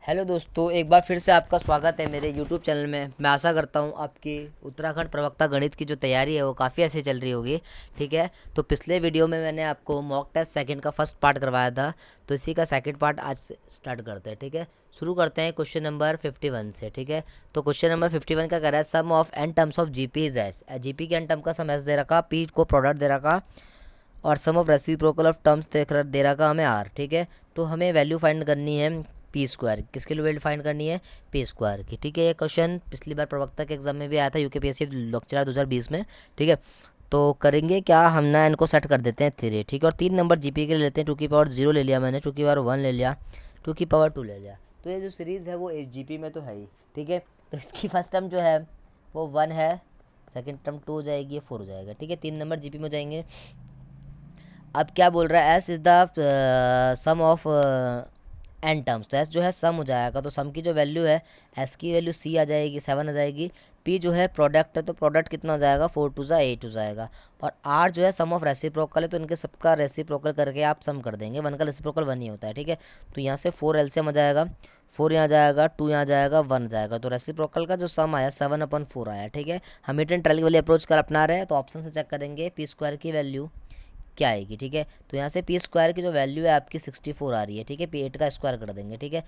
Hello दोस्तों, एक बार फिर से आपका स्वागत है मेरे यूट्यूब चैनल में। मैं आशा करता हूँ आपकी उत्तराखंड प्रवक्ता गणित की जो तैयारी है वो काफ़ी अच्छी चल रही होगी। ठीक है, तो पिछले वीडियो में मैंने आपको मॉक टेस्ट सेकंड का फर्स्ट पार्ट करवाया था, तो इसी का सेकंड पार्ट आज से स्टार्ट करते हैं। ठीक है, शुरू करते हैं क्वेश्चन नंबर 51 से। ठीक है, तो क्वेश्चन नंबर 51 का कह रहा है sum of N terms of G P is S. G P के एन टर्म का सम एस दे रखा, पी को प्रोडक्ट दे रखा और सम ऑफ रेसिप्रोकल ऑफ टर्म्स दे रखा हमें आर। ठीक है, तो हमें वैल्यू फाइंड करनी है पी स्क्वायर। किसके लिए वैल्यू फाइंड करनी है? पी स्क्वायर की। ठीक है, ये क्वेश्चन पिछली बार प्रवक्ता के एग्जाम में भी आया था, यूकेपीएससी लेक्चरर 2020 में। ठीक है, तो करेंगे क्या, हम ना इनको सेट कर देते हैं 3। ठीक है, और 3 नंबर जीपी के ले लेते हैं। 2 की पावर 0 ले लिया मैंने, 2 की पावर 1 ले लिया, 2 की पावर 2 ले लिया। तो ये जो सीरीज़ है वो जीपी में तो है ही। ठीक है, तो इसकी फर्स्ट टर्म जो है वो 1 है, सेकेंड टर्म 2 हो जाएगी, 4 हो जाएगा। ठीक है, 3 नंबर जीपी में हो जाएंगे। अब क्या बोल रहा है, S is the sum of N terms. तो एस जो है सम हो जाएगा, तो सम की जो वैल्यू है एस की वैल्यू सी आ जाएगी, 7 आ जाएगी। पी जो है प्रोडक्ट है, तो प्रोडक्ट कितना हो जाएगा, 4 2 8 हो जाएगा। और आर जो है सम ऑफ रेसिप्रोकल है, तो इनके सबका रेसिप्रोकल करके आप सम कर देंगे। 1 का रेसिप्रोकल 1 ही होता है। ठीक है, तो यहाँ से 4 एलसीएम आ जाएगा, 4 यहाँ जाएगा, 2 यहाँ जाएगा, 1 जाएगा। तो रेसिप्रोकल का जो सम आया 7/4 आया। ठीक है, हम हिट एंड ट्रायल वाली अप्रोच कर अपना रहे हैं, तो ऑप्शन से चेक करेंगे पी स्क्वायर की वैल्यू क्या आएगी। ठीक है, तो यहाँ से पी स्क्वायर की जो वैल्यू है आपकी 64 आ रही है। ठीक है, पी 8 का स्क्वायर कर देंगे। ठीक है,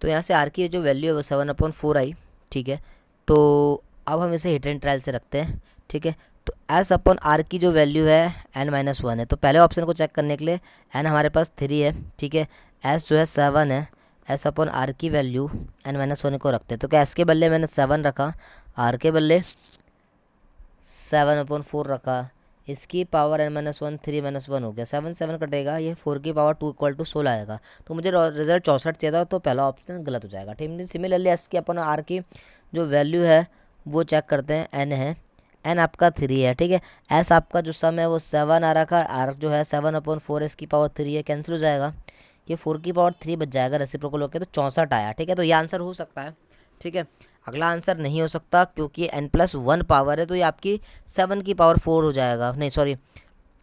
तो यहाँ से आर की जो वैल्यू है वो 7/4 आई। ठीक है, तो अब हम इसे हिट एंड ट्रायल से रखते हैं। ठीक है, तो एस अपॉन आर की जो वैल्यू है n-1 है, तो पहले ऑप्शन को चेक करने के लिए n हमारे पास 3 है। ठीक है, एस जो है 7 है, एस अपॉन आर की वैल्यू n-1 को रखते हैं। तो क्या एस के बदले मैंने 7 रखा, आर के बदले 7/4 रखा, इसकी पावर n-1 3-1 हो गया, 7 7 कटेगा, ये 4 की पावर 2 = 16 आएगा। तो मुझे रिजल्ट 64 चाहिए था, तो पहला ऑप्शन गलत हो जाएगा। ठीक है, सिमिलरली एस की अपन आर की जो वैल्यू है वो चेक करते हैं। एन है, एन आपका 3 है। ठीक है, एस आपका जो सम है वो 7 आ रखा, आर जो है 7/4, इसकी पावर 3 है, कैंसिल हो जाएगा, ये 4 की पावर 3 बच जाएगा रेसिप्रोकल होकर, तो 64 आया। ठीक है, तो ये आंसर हो सकता है। ठीक है, अगला आंसर नहीं हो सकता क्योंकि n+1 पावर है, तो ये आपकी 7 की पावर 4 हो जाएगा, नहीं सॉरी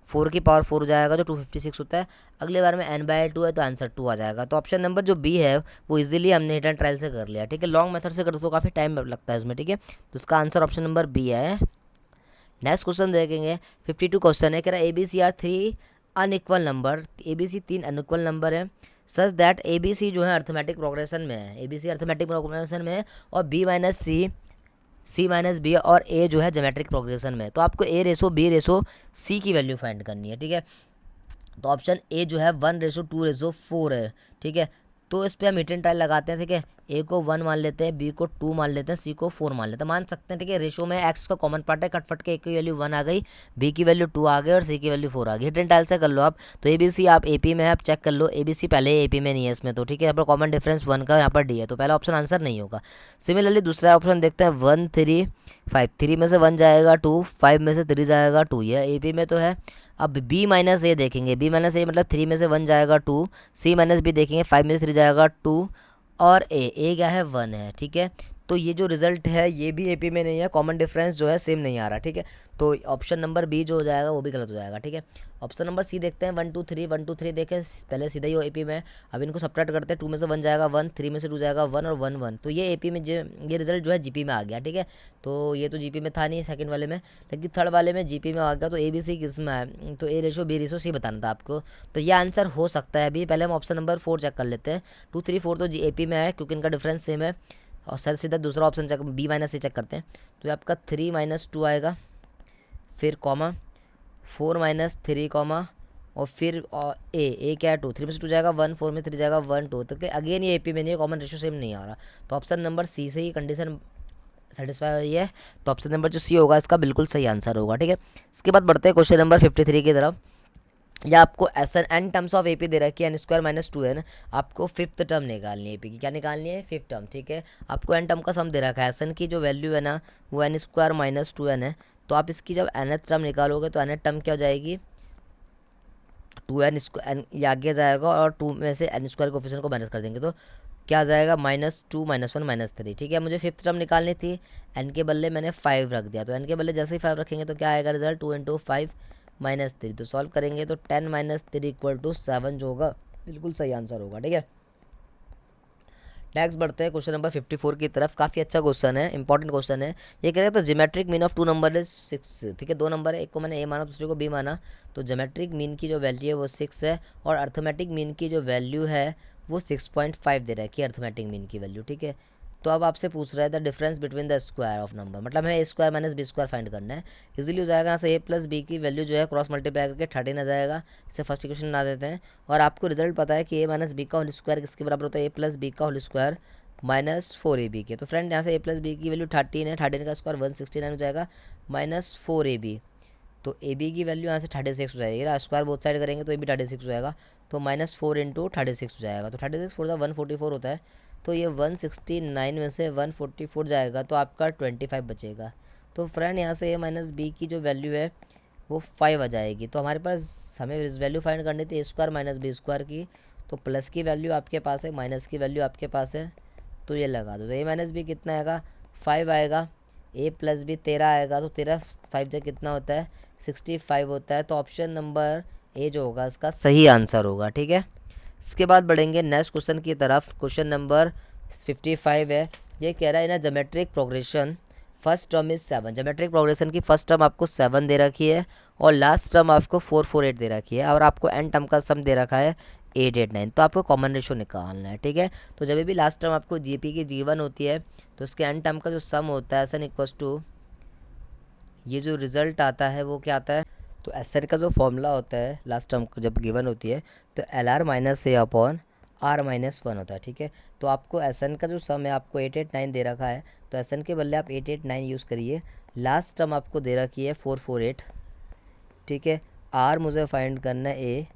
4 की पावर 4 हो जाएगा, जो 256 होता है। अगले बार में n/2 है, तो आंसर 2 आ जाएगा। तो ऑप्शन नंबर जो बी है वो इजीली हमने हिट एंड ट्रायल से कर लिया। ठीक है, लॉन्ग मेथड से करते तो काफ़ी टाइम लगता है इसमें। ठीक है, तो इसका आंसर ऑप्शन नंबर बी है। नेक्स्ट क्वेश्चन देखेंगे, 52 क्वेश्चन है, कह रहा है ABC are 3 unequal number. ABC 3 unequal number है, सच दैट ABC जो है अर्थमेटिक प्रोग्रेशन में है, ABC अर्थमेटिक प्रोग्रेशन में है, और B-C, C-B और A जो है ज्योमेट्रिक प्रोग्रेशन में है। तो आपको A/B/C की वैल्यू फाइंड करनी है। ठीक है, तो ऑप्शन ए जो है 1/2/4 है। ठीक है, तो इस पर हम हिट एंड ट्रायल लगाते हैं। ठीक है, ए को 1 मान लेते हैं, बी को 2 मान लेते हैं, सी को 4 मान लेते हैं, मान सकते हैं। ठीक है, रेशो में एक्स का कॉमन पार्ट है, कटफट के ए की वैल्यू 1 आ गई, बी की वैल्यू 2 आ गई और सी की वैल्यू 4 आ गई। हिट एंड ट्रायल से कर लो आप। तो ए बी सी आप ए पी में है, आप चेक कर लो। ए बी सी पहले ए पी में नहीं है इसमें, तो ठीक है, यहाँ पर कॉमन डिफरेंस 1 का यहाँ पर डी है, तो पहला ऑप्शन आंसर नहीं होगा। सिमिलरली दूसरा ऑप्शन देखते हैं, 1 3 5, 3 में से 1 जाएगा 2, 5 में से 3 जाएगा 2, यह ए पी में तो है। अब B-A देखेंगे, B-A मतलब 3 में से 1 जाएगा 2, C-B देखेंगे, 5 में से 3 जाएगा 2, और ए क्या है 1 है। ठीक है, तो ये जो रिजल्ट है ये भी एपी में नहीं है, कॉमन डिफरेंस जो है सेम नहीं आ रहा। ठीक है, तो ऑप्शन नंबर बी जो हो जाएगा वो भी गलत हो जाएगा। ठीक है, ऑप्शन नंबर सी देखते हैं, 1 2 3 1 2 3 देखें, पहले सीधा ही वो एपी में है। अब इनको सब्ट्रैक्ट करते हैं, 2 में से 1 जाएगा 1, 3 में से 2 जाएगा 1 और 1 1, तो ये एपी में ये रिजल्ट जो है जीपी में आ गया। ठीक है, तो ये तो जीपी में था नहीं सेकंड वाले में, लेकिन थर्ड वाले में जीपी में आ गया। तो ए बी सी किस में है, तो A/B/C बताना था आपको, तो ये आंसर हो सकता है अभी। पहले हम ऑप्शन नंबर 4 चेक कर लेते हैं, 2 3 4 तो एपी में है क्योंकि इनका डिफरेंस सेम है। और सर सीधा दूसरा ऑप्शन चेक, B-C चेक करते हैं, तो ये आपका 3-2 आएगा, फिर कॉमा 4-3 कॉमा, और फिर ए क्या है 2, 3 में से 2 जाएगा 1, 4 में 3 जाएगा 1 2, तो अगेन ये एपी में नहीं है, कॉमन रेशियो सेम नहीं आ रहा। तो ऑप्शन नंबर सी से ही कंडीशन सेटिस्फाई हो रही है, तो ऑप्शन नंबर जो सी होगा इसका बिल्कुल सही आंसर होगा। ठीक है, इसके बाद बढ़ते हैं क्वेश्चन नंबर 53 की तरफ। या आपको S n terms of AP दे रखी है n² - 2n, आपको फिफ्थ टर्म निकालनी है एपी की। क्या निकालनी है? Fifth term. ठीक है, आपको एन टर्म का सम दे रखा है, एस एन की जो वैल्यू है ना वो n² - 2n है। तो आप इसकी जब nth टर्म निकालोगे तो nth टर्म क्या हो जाएगी, 2n², ये आगे जाएगा और 2 में से n² कोफिशिएंट को माइनस कर देंगे, तो क्या आ जाएगा -2 -1 -3। ठीक है, मुझे फिफ्थ टर्म निकालनी थी, n के बदले मैंने 5 रख दिया, तो n के बदले जैसे ही 5 रखेंगे तो क्या आएगा रिजल्ट, 2 × 5 -3। तो सॉल्व करेंगे तो 10 - 3 = 7 जो होगा बिल्कुल सही आंसर होगा। ठीक है, नेक्स्ट बढ़ते हैं क्वेश्चन नंबर 54 की तरफ। काफ़ी अच्छा क्वेश्चन है, इंपॉर्टेंट क्वेश्चन है। ये कह रहा था geometric mean of two number is 6। ठीक है, दो नंबर है, एक को मैंने ए माना दूसरे को बी माना, तो ज्योमेट्रिक मीन की जो वैल्यू है वो 6 है और अर्थमेटिक मीन की जो वैल्यू है वो 6.5 दे रहा है कि अर्थमेटिक मीन की वैल्यू। ठीक है, तो अब आपसे पूछ रहा है the difference between the square of number, मतलब हमें A square minus B square find करना है। इजीली हो जाएगा, यहाँ से ए प्लस बी की वैल्यू जो है क्रॉस मल्टीप्लाई करके 13 आ जाएगा। इसे फर्स्ट इक्वेशन बना देते हैं और आपको रिजल्ट पता है कि ए माइनस बी का होल स्क्वायर किसके बराबर होता है, ए प्लस बी का होल स्क्वायर -4ab के। तो फ्रेंड यहाँ से ए प्लस बी की वैल्यू 13 है, 13 का स्क्वायर 169 हो जाएगा -4ab। तो ए बी की वैल्यू यहाँ से 36 हो जाएगी ना, स्क्वायर बोथ साइड करेंगे तो ये भी 36 हो जाएगा, तो -4 × 36 हो जाएगा। तो 36 फोर 144 होता है, तो ये 169 में से 144 जाएगा तो आपका 25 बचेगा। तो फ्रेंड यहाँ से ए माइनस बी की जो वैल्यू है वो 5 आ जाएगी। तो हमारे पास हमें वैल्यू फाइंड करनी थी ए स्क्वायर माइनस बी स्क्वायर की, तो प्लस की वैल्यू आपके पास है, माइनस की वैल्यू आपके पास है, तो ये लगा दो। तो ए माइनस बी कितना आएगा, 5 आएगा, ए प्लस बी 13 आएगा, तो 13 5 जगह कितना होता है, 65 होता है। तो ऑप्शन नंबर ए जो होगा इसका सही आंसर होगा। ठीक है, इसके बाद बढ़ेंगे नेक्स्ट क्वेश्चन की तरफ। क्वेश्चन नंबर 55 है, ये कह रहा है ना geometric progression first term is 7। Geometric progression की फर्स्ट टर्म आपको 7 दे रखी है और लास्ट टर्म आपको 448 दे रखी है और आपको एन टर्म का सम दे रखा है 889। तो आपको कॉमन रेशियो निकालना है। ठीक है, तो जब भी लास्ट टर्म आपको जीपी की जीवन होती है तो उसके एन टर्म का जो सम होता है एस एन इक्वल्स टू, ये जो रिज़ल्ट आता है वो क्या आता है, तो एस एन का जो फॉर्मूला होता है लास्ट टर्म जब गिवन होती है तो L R minus A upon R minus 1 होता है। ठीक है, तो आपको एस एन का जो सम है आपको 889 दे रखा है, तो एस एन के बदले आप 889 यूज़ करिए। लास्ट टर्म आपको दे रखी है 448। ठीक है, आर मुझे फाइंड करना है ए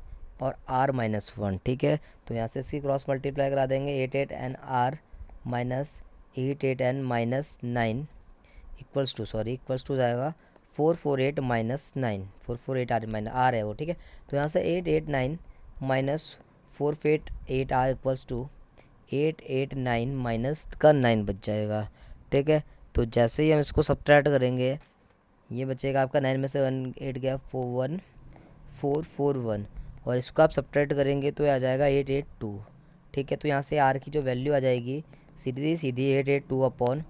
और आर -1। ठीक है, तो यहाँ से इसकी क्रॉस मल्टीप्लाई करा देंगे, 88 N R minus 88 N -9 equals to जाएगा 448 -9, 448 आर है वो। ठीक है, तो यहाँ से 889 -448 आर इक्वल्स टू 889 माइनस का 9 बच जाएगा। ठीक है, तो जैसे ही हम इसको सब्ट्रैक्ट करेंगे ये बचेगा आपका 9 में से 1 8 गया 41441 और इसको आप सब्ट्रैक्ट करेंगे तो ये आ जाएगा 882। ठीक है, तो यहाँ से आर की जो वैल्यू आ जाएगी सीधी सीधी 882 अपॉन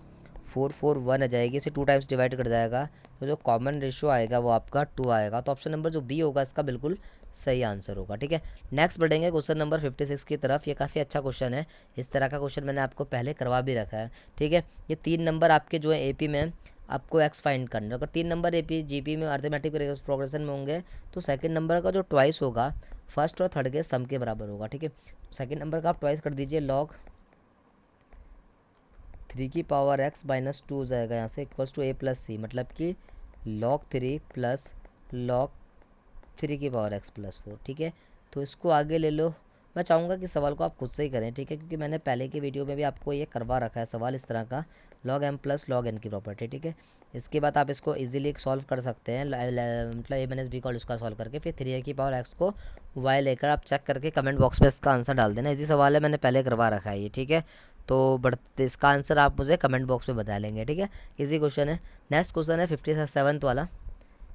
441 आ जाएगी, इसे 2 टाइम्स डिवाइड कर जाएगा, तो जो कॉमन रेशियो आएगा वो आपका 2 आएगा। तो ऑप्शन नंबर जो बी होगा इसका बिल्कुल सही आंसर होगा। ठीक है, नेक्स्ट बढ़ेंगे क्वेश्चन नंबर 56 की तरफ। ये काफ़ी अच्छा क्वेश्चन है, इस तरह का क्वेश्चन मैंने आपको पहले करवा भी रखा है। ठीक है, ये 3 नंबर आपके जो है एपी में आपको एक्स फाइंड करना है। अगर 3 नंबर एपी जीपी में अर्थमेटिक प्रोग्रेशन में होंगे तो सेकंड नंबर का जो ट्वाइस होगा फर्स्ट और थर्ड के सम के बराबर होगा। ठीक है, सेकंड नंबर का आप ट्वाइस कर दीजिए, log 3 की पावर x -2 हो जाएगा यहाँ से इक्वल्स टू a प्लस सी, मतलब कि log 3 प्लस log 3 की पावर x प्लस 4। ठीक है, तो इसको आगे ले लो। मैं चाहूँगा कि सवाल को आप खुद से ही करें। ठीक है, क्योंकि मैंने पहले की वीडियो में भी आपको ये करवा रखा है सवाल इस तरह का, log m plus log n की प्रॉपर्टी। ठीक है, इसके बाद आप इसको इजीली सॉल्व कर सकते हैं, मतलब a माइनस बी का उसका सॉल्व करके फिर 3a की पावर x को y लेकर आप चेक करके कमेंट बॉक्स में इसका आंसर डाल देना। इजी सवाल है, मैंने पहले करवा रखा है ये। ठीक है, तो बढ़ते इसका आंसर आप मुझे कमेंट बॉक्स में बता लेंगे। ठीक है, इजी क्वेश्चन है। नेक्स्ट क्वेश्चन है 57 वाला।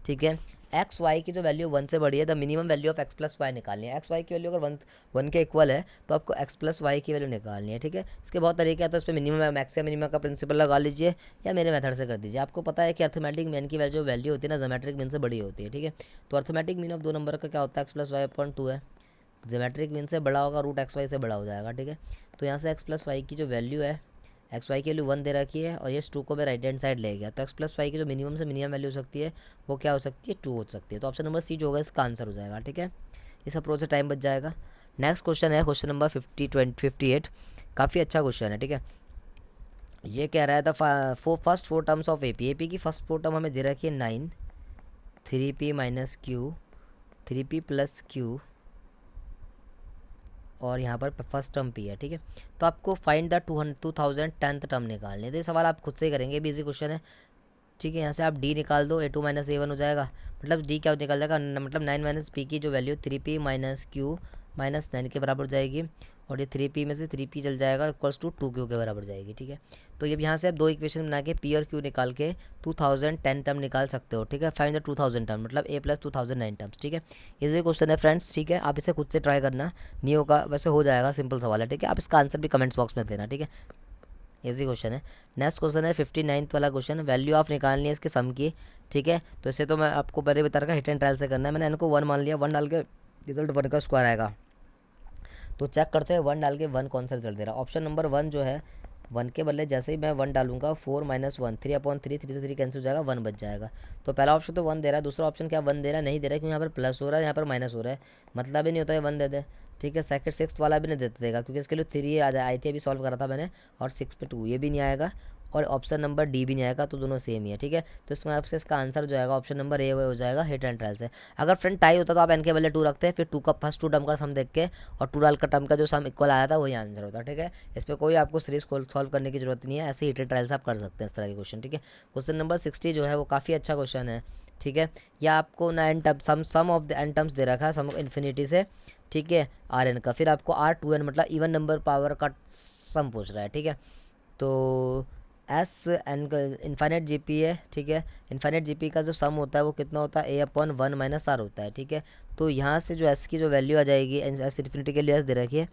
ठीक है, एक्स वाई की जो वैल्यू 1 से बड़ी है, the minimum value of X plus Y निकालनी है। एक्स वाई की वैल्यू अगर 1 के इक्वल है तो आपको एक्स प्लस वाई की वैल्यू निकालनी है। ठीक है, इसके बहुत तरीके हैं, तो इस पर मिनिमम मैक्स या मिनिमम का प्रिंसिपल लगा लीजिए या मेरे मेथड से कर दीजिए। आपको पता है कि अर्थमेटिक मीन की जो वैल्यू होती है ना ज्योमेट्रिक मीन से बड़ी होती है। ठीक है, तो अर्थमेटिक मीन ऑफ 2 नंबर का क्या होता है, एक्स प्लस वाई अपॉन 2 है, ज्योमेट्रिक मीन से बड़ा होगा, रूट एक्स वाई से बड़ा हो जाएगा। ठीक है, तो यहाँ से एक्स प्लस वाई की जो वैल्यू है, एक्स वाई की वैल्यू 1 दे रखी है और ये 2 को मैं राइट हैंड साइड ले गया, तो एक्स प्लस वाई की जो मिनिमम से मिनिमम वैल्यू हो सकती है वो क्या हो सकती है, 2 हो सकती है। तो ऑप्शन नंबर सी जो होगा इसका आंसर हो जाएगा। ठीक है, इस अप्रोच से टाइम बच जाएगा। नेक्स्ट क्वेश्चन है क्वेश्चन नंबर 58। काफ़ी अच्छा क्वेश्चन है। ठीक है, ये कह रहा है था first 4 terms of AP. AP की फर्स्ट 4 टर्म हमें दे रखी है 9, 3p minus Q, 3p plus Q और यहाँ पर फर्स्ट टर्म पी है। ठीक है, तो आपको फाइंड द 2010th टर्म निकालनी है। तो ये सवाल आप खुद से ही करेंगे, भी इजी क्वेश्चन है। ठीक है, यहाँ से आप डी निकाल दो, a2 माइनस a1 हो जाएगा, मतलब डी क्या निकल जाएगा, मतलब 9 माइनस पी की जो value 3p minus Q minus 9 के बराबर हो जाएगी और ये 3p में से 3p चल जाएगा इक्वल्स टू 2q के बराबर जाएगी। ठीक है, तो ये यहाँ से आप दो इक्वेशन बना के p और q निकाल के 2010 टर्म निकाल सकते हो। ठीक है, फाइंड द 2000 टर्म मतलब a प्लस 2009 टर्म्स। ठीक है, इजी क्वेश्चन है फ्रेंड्स। ठीक है, आप इसे खुद से ट्राई करना, नहीं होगा वैसे हो जाएगा, सिंपल सवाल है। ठीक है, आप इसका आंसर भी कमेंट्स बॉक्स में देना। ठीक है, इजी क्वेश्चन है। नेक्स्ट क्वेश्चन है 59th वाला क्वेश्चन, वैल्यू ऑफ निकालनी है इसके सम की। ठीक है, तो इसे तो मैं आपको पहले बता रखा हिट एंड ट्रायल से करना है। मैंने इनको 1 मान लिया, 1 डाल के रिजल्ट 1 का स्क्वायर आएगा। तो चेक करते हैं 1 डाल के 1 कौन सा रिजल्ट दे रहा है। ऑप्शन नंबर 1 जो है 1 के बदले जैसे ही मैं 1 डालूंगा 4 माइनस 1 3/3, 3 से 3 कैंसिल हो जाएगा, 1 बच जाएगा। तो पहला ऑप्शन तो 1 दे रहा है, दूसरा ऑप्शन क्या 1 दे रहा है, नहीं दे रहा है, क्योंकि यहाँ पर प्लस हो रहा है, यहाँ पर माइनस हो रहा है, मतलब ही नहीं होता है 1 दे दे। ठीक है, सेकंड 6 वाला भी नहीं देगा, क्योंकि इसके लिए 3 आ आई थी, अभी सॉल्व करा था मैंने, और 6 पे 2 ये भी नहीं आएगा, और ऑप्शन नंबर डी भी नहीं आएगा, तो दोनों सेम ही है। ठीक है, तो इसमें आपसे इसका आंसर जो आएगा ऑप्शन नंबर ए हो जाएगा हिट एंड ट्रायल से। अगर फ्रेंड टाई होता तो आप एन के बदले 2 रखते हैं, फिर 2 का फर्स्ट 2 टर्म का सम देख के और 2 डाल का टर्म का जो सम इक्वल आया था वही आंसर होता है। ठीक है, इस पर कोई आपको सीरीज सॉल्व करने की जरूरत नहीं है, ऐसे हिट एंड ट्रायल से आप कर सकते हैं इस तरह के क्वेश्चन। ठीक है, क्वेश्चन नंबर 60 जो है वो काफ़ी अच्छा क्वेश्चन है। ठीक है, या आपको ना n term sum of the n terms दे रखा है, सम ऑफ इन्फिनिटी से। ठीक है, आर एन का, फिर आपको R2n मतलब इवन नंबर पावर का सम पूछ रहा है। ठीक है, तो एस एन का इन्फाइनाइट जीपी है। ठीक है, इन्फाइनाइट जीपी का जो सम होता है वो कितना होता है, a/1 माइनस आर होता है। ठीक है, तो यहाँ से जो एस की जो वैल्यू आ जाएगी, एस इन्फिनिटी के लिए एस दे रखी है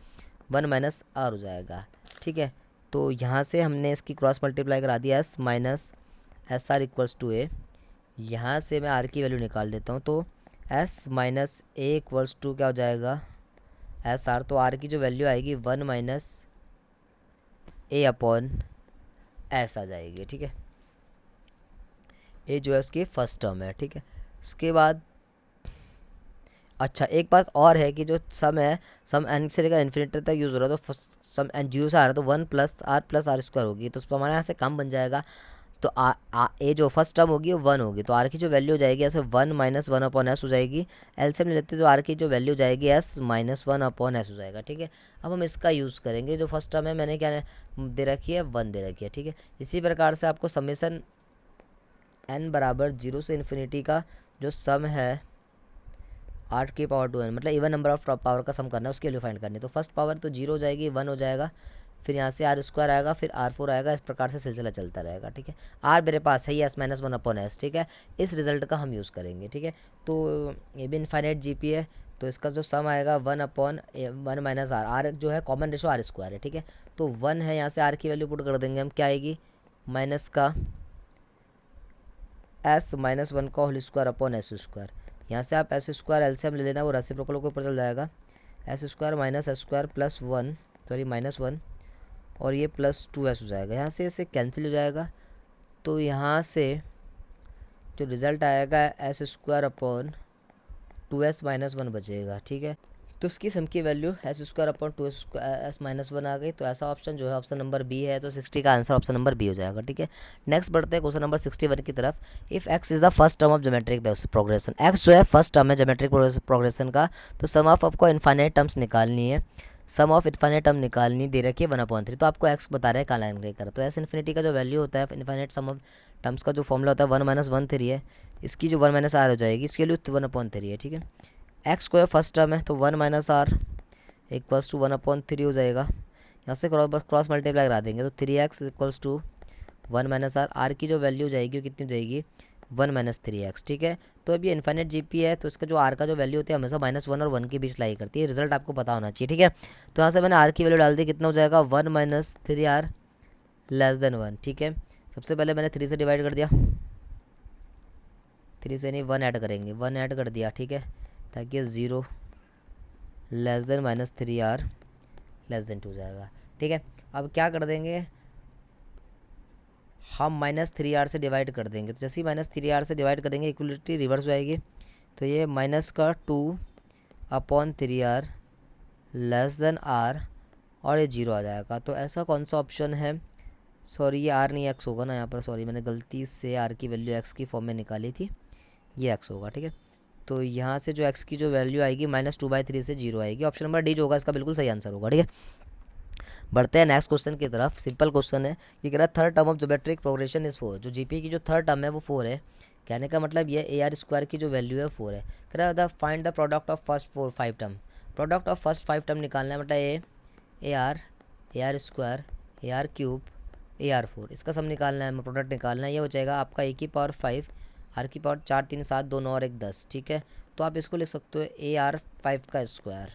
1 माइनस आर हो जाएगा। ठीक है, तो यहाँ से हमने इसकी क्रॉस मल्टीप्लाई करा दिया, S minus S R equals to A. यहाँ से मैं आर की वैल्यू निकाल देता हूँ, तो S minus A equals to क्या हो जाएगा, एस आर। तो आर की जो वैल्यू आएगी 1 माइनस a/, एस आ जाएगी। ठीक है, ये जो है उसकी फर्स्ट टर्म है। ठीक है, उसके बाद अच्छा एक बात और है कि जो सम है, सम एन से लेकर इन्फिनिटी तक यूज़ हो रहा है, तो सम एन 0 से आ रहा है, तो 1 प्लस आर स्क्वायर होगी, तो उस पर हमारे यहाँ से कम बन जाएगा। तो ए जो फर्स्ट टर्म होगी वो 1 होगी, तो आर की जो वैल्यू हो जाएगी ऐसे 1 माइनस 1/s हो जाएगी। एलसीएम ले लेते तो आर की जो वैल्यू जाएगी एस माइनस 1/s हो जाएगा। ठीक है, अब हम इसका यूज़ करेंगे, जो फर्स्ट टर्म है मैंने क्या दे रखी है 1 दे रखी है। ठीक है, इसी प्रकार से आपको समेसन एन बराबर 0 से इन्फिनिटी का जो सम है 8 की पावर 2n मतलब इवन नंबर ऑफ पावर का सम करना है, उसकी वैल्यू फाइंड करनी है। तो फर्स्ट पावर तो 0 हो जाएगी, 1 हो जाएगा, फिर यहाँ से आर स्क्वायर आएगा, फिर R4 आएगा, इस प्रकार से सिलसिला चलता रहेगा। ठीक है, आर मेरे पास है एस माइनस 1/s। ठीक है, इस रिजल्ट का हम यूज़ करेंगे। ठीक है, तो ये भी इनफाइनाइट जीपी है, तो इसका जो सम आएगा 1/1 माइनस आर, आर जो है कॉमन रेशो आर स्क्वायर है। ठीक है, तो 1 है, यहाँ से आर की वैल्यू पुट कर देंगे हम, क्या आएगी माइनस का एस माइनस 1 का होल स्क्वायर/s स्क्वायर। यहाँ से आप एस स्क्वायर एलसीएम ले लेना, वो रेसिप्रोकल के ऊपर चल जाएगा, S square minus S square plus 1 sorry minus 1 और ये प्लस 2s हो जाएगा, यहाँ से इसे कैंसिल हो जाएगा। तो यहाँ से जो रिज़ल्ट आएगा S square upon 2s minus 1 बचेगा। ठीक है, तो उसकी सम की value S square upon 2s minus 1 आ गई। तो ऐसा ऑप्शन जो है ऑप्शन नंबर बी है, तो 60 का आंसर ऑप्शन नंबर बी हो जाएगा। ठीक है, नेक्स्ट बढ़ते हैं क्वेश्चन नंबर 61 की तरफ। If x is the first term of geometric progression, x जो है फर्स्ट टर्म है ज्योमेट्रिक प्रोग्रेशन का, तो सम ऑफ आपको इनफाइनाइट टर्म्स निकालनी है, सम ऑफ इनफाइनाइट टर्म निकालनी दे रखी है 1/3। तो आपको एक्स बता रहा है काला एंग्रे कर, तो एस इन्फिनिटी का जो वैल्यू होता है इनफाइनाइट सम ऑफ टर्म्स का जो फॉर्मूला होता है 1 माइनस 1/3 है, इसकी जो 1 माइनस आर हो जाएगी, इसके लिए 1/3 है। ठीक है, एक्स को फर्स्ट टर्म है, तो 1 माइनस आर इक्वल्स टू 1/3 हो जाएगा। यहाँ से क्रॉस मल्टीप्लाई करा देंगे, तो 3x equals to 1 minus R, R की जो वैल्यू जाएगी वो कितनी जाएगी 1 माइनस 3x। ठीक है, तो अभी इन्फाइनाइट जीपी है, तो इसका जो आर का जो वैल्यू होती है हमेशा -1 और 1 के बीच लाई करती है, रिजल्ट आपको पता होना चाहिए। ठीक है, तो यहाँ से मैंने आर की वैल्यू डाल दी, कितना हो जाएगा 1 माइनस 3r लेस देन 1। ठीक है, सबसे पहले मैंने 3 से डिवाइड कर दिया, 3 से नहीं 1 ऐड करेंगे, 1 ऐड कर दिया। ठीक है, ताकि 0 less than -3r less than 2 हो जाएगा। ठीक है, अब क्या कर देंगे हम -3r से डिवाइड कर देंगे, तो जैसे ही -3r से डिवाइड करेंगे इक्वलिटी रिवर्स हो जाएगी, तो ये -2/3r लेस देन r और ये 0 आ जाएगा। तो ऐसा कौन सा ऑप्शन है, सॉरी ये r नहीं x होगा ना यहाँ पर, सॉरी मैंने गलती से r की वैल्यू x की फॉर्म में निकाली थी, ये x होगा। ठीक है, तो यहाँ से जो x की जो वैल्यू आएगी -2/3 से 0 आएगी, ऑप्शन नंबर डी जो होगा इसका बिल्कुल सही आंसर होगा। ठीक है, बढ़ते हैं नेक्स्ट क्वेश्चन की तरफ। सिंपल क्वेश्चन है, ये कह रहा है third term of geometric progression is 4। जो जीपी की जो थर्ड टर्म है वो 4 है, कहने का मतलब ये AR स्क्वायर की जो वैल्यू है 4 है। कह रहा है the find the product of first 5 term, product of first 5 term निकालना है, मतलब A R square, A R cube, A R 4, इसका सम निकालना है, प्रोडक्ट निकालना है। ये हो जाएगा आपका ए की पावर 5, आर की पावर 4 3 7 2 9 और 1 10, ठीक है। तो आप इसको लिख सकते हो ए आर 5 का स्क्वायर,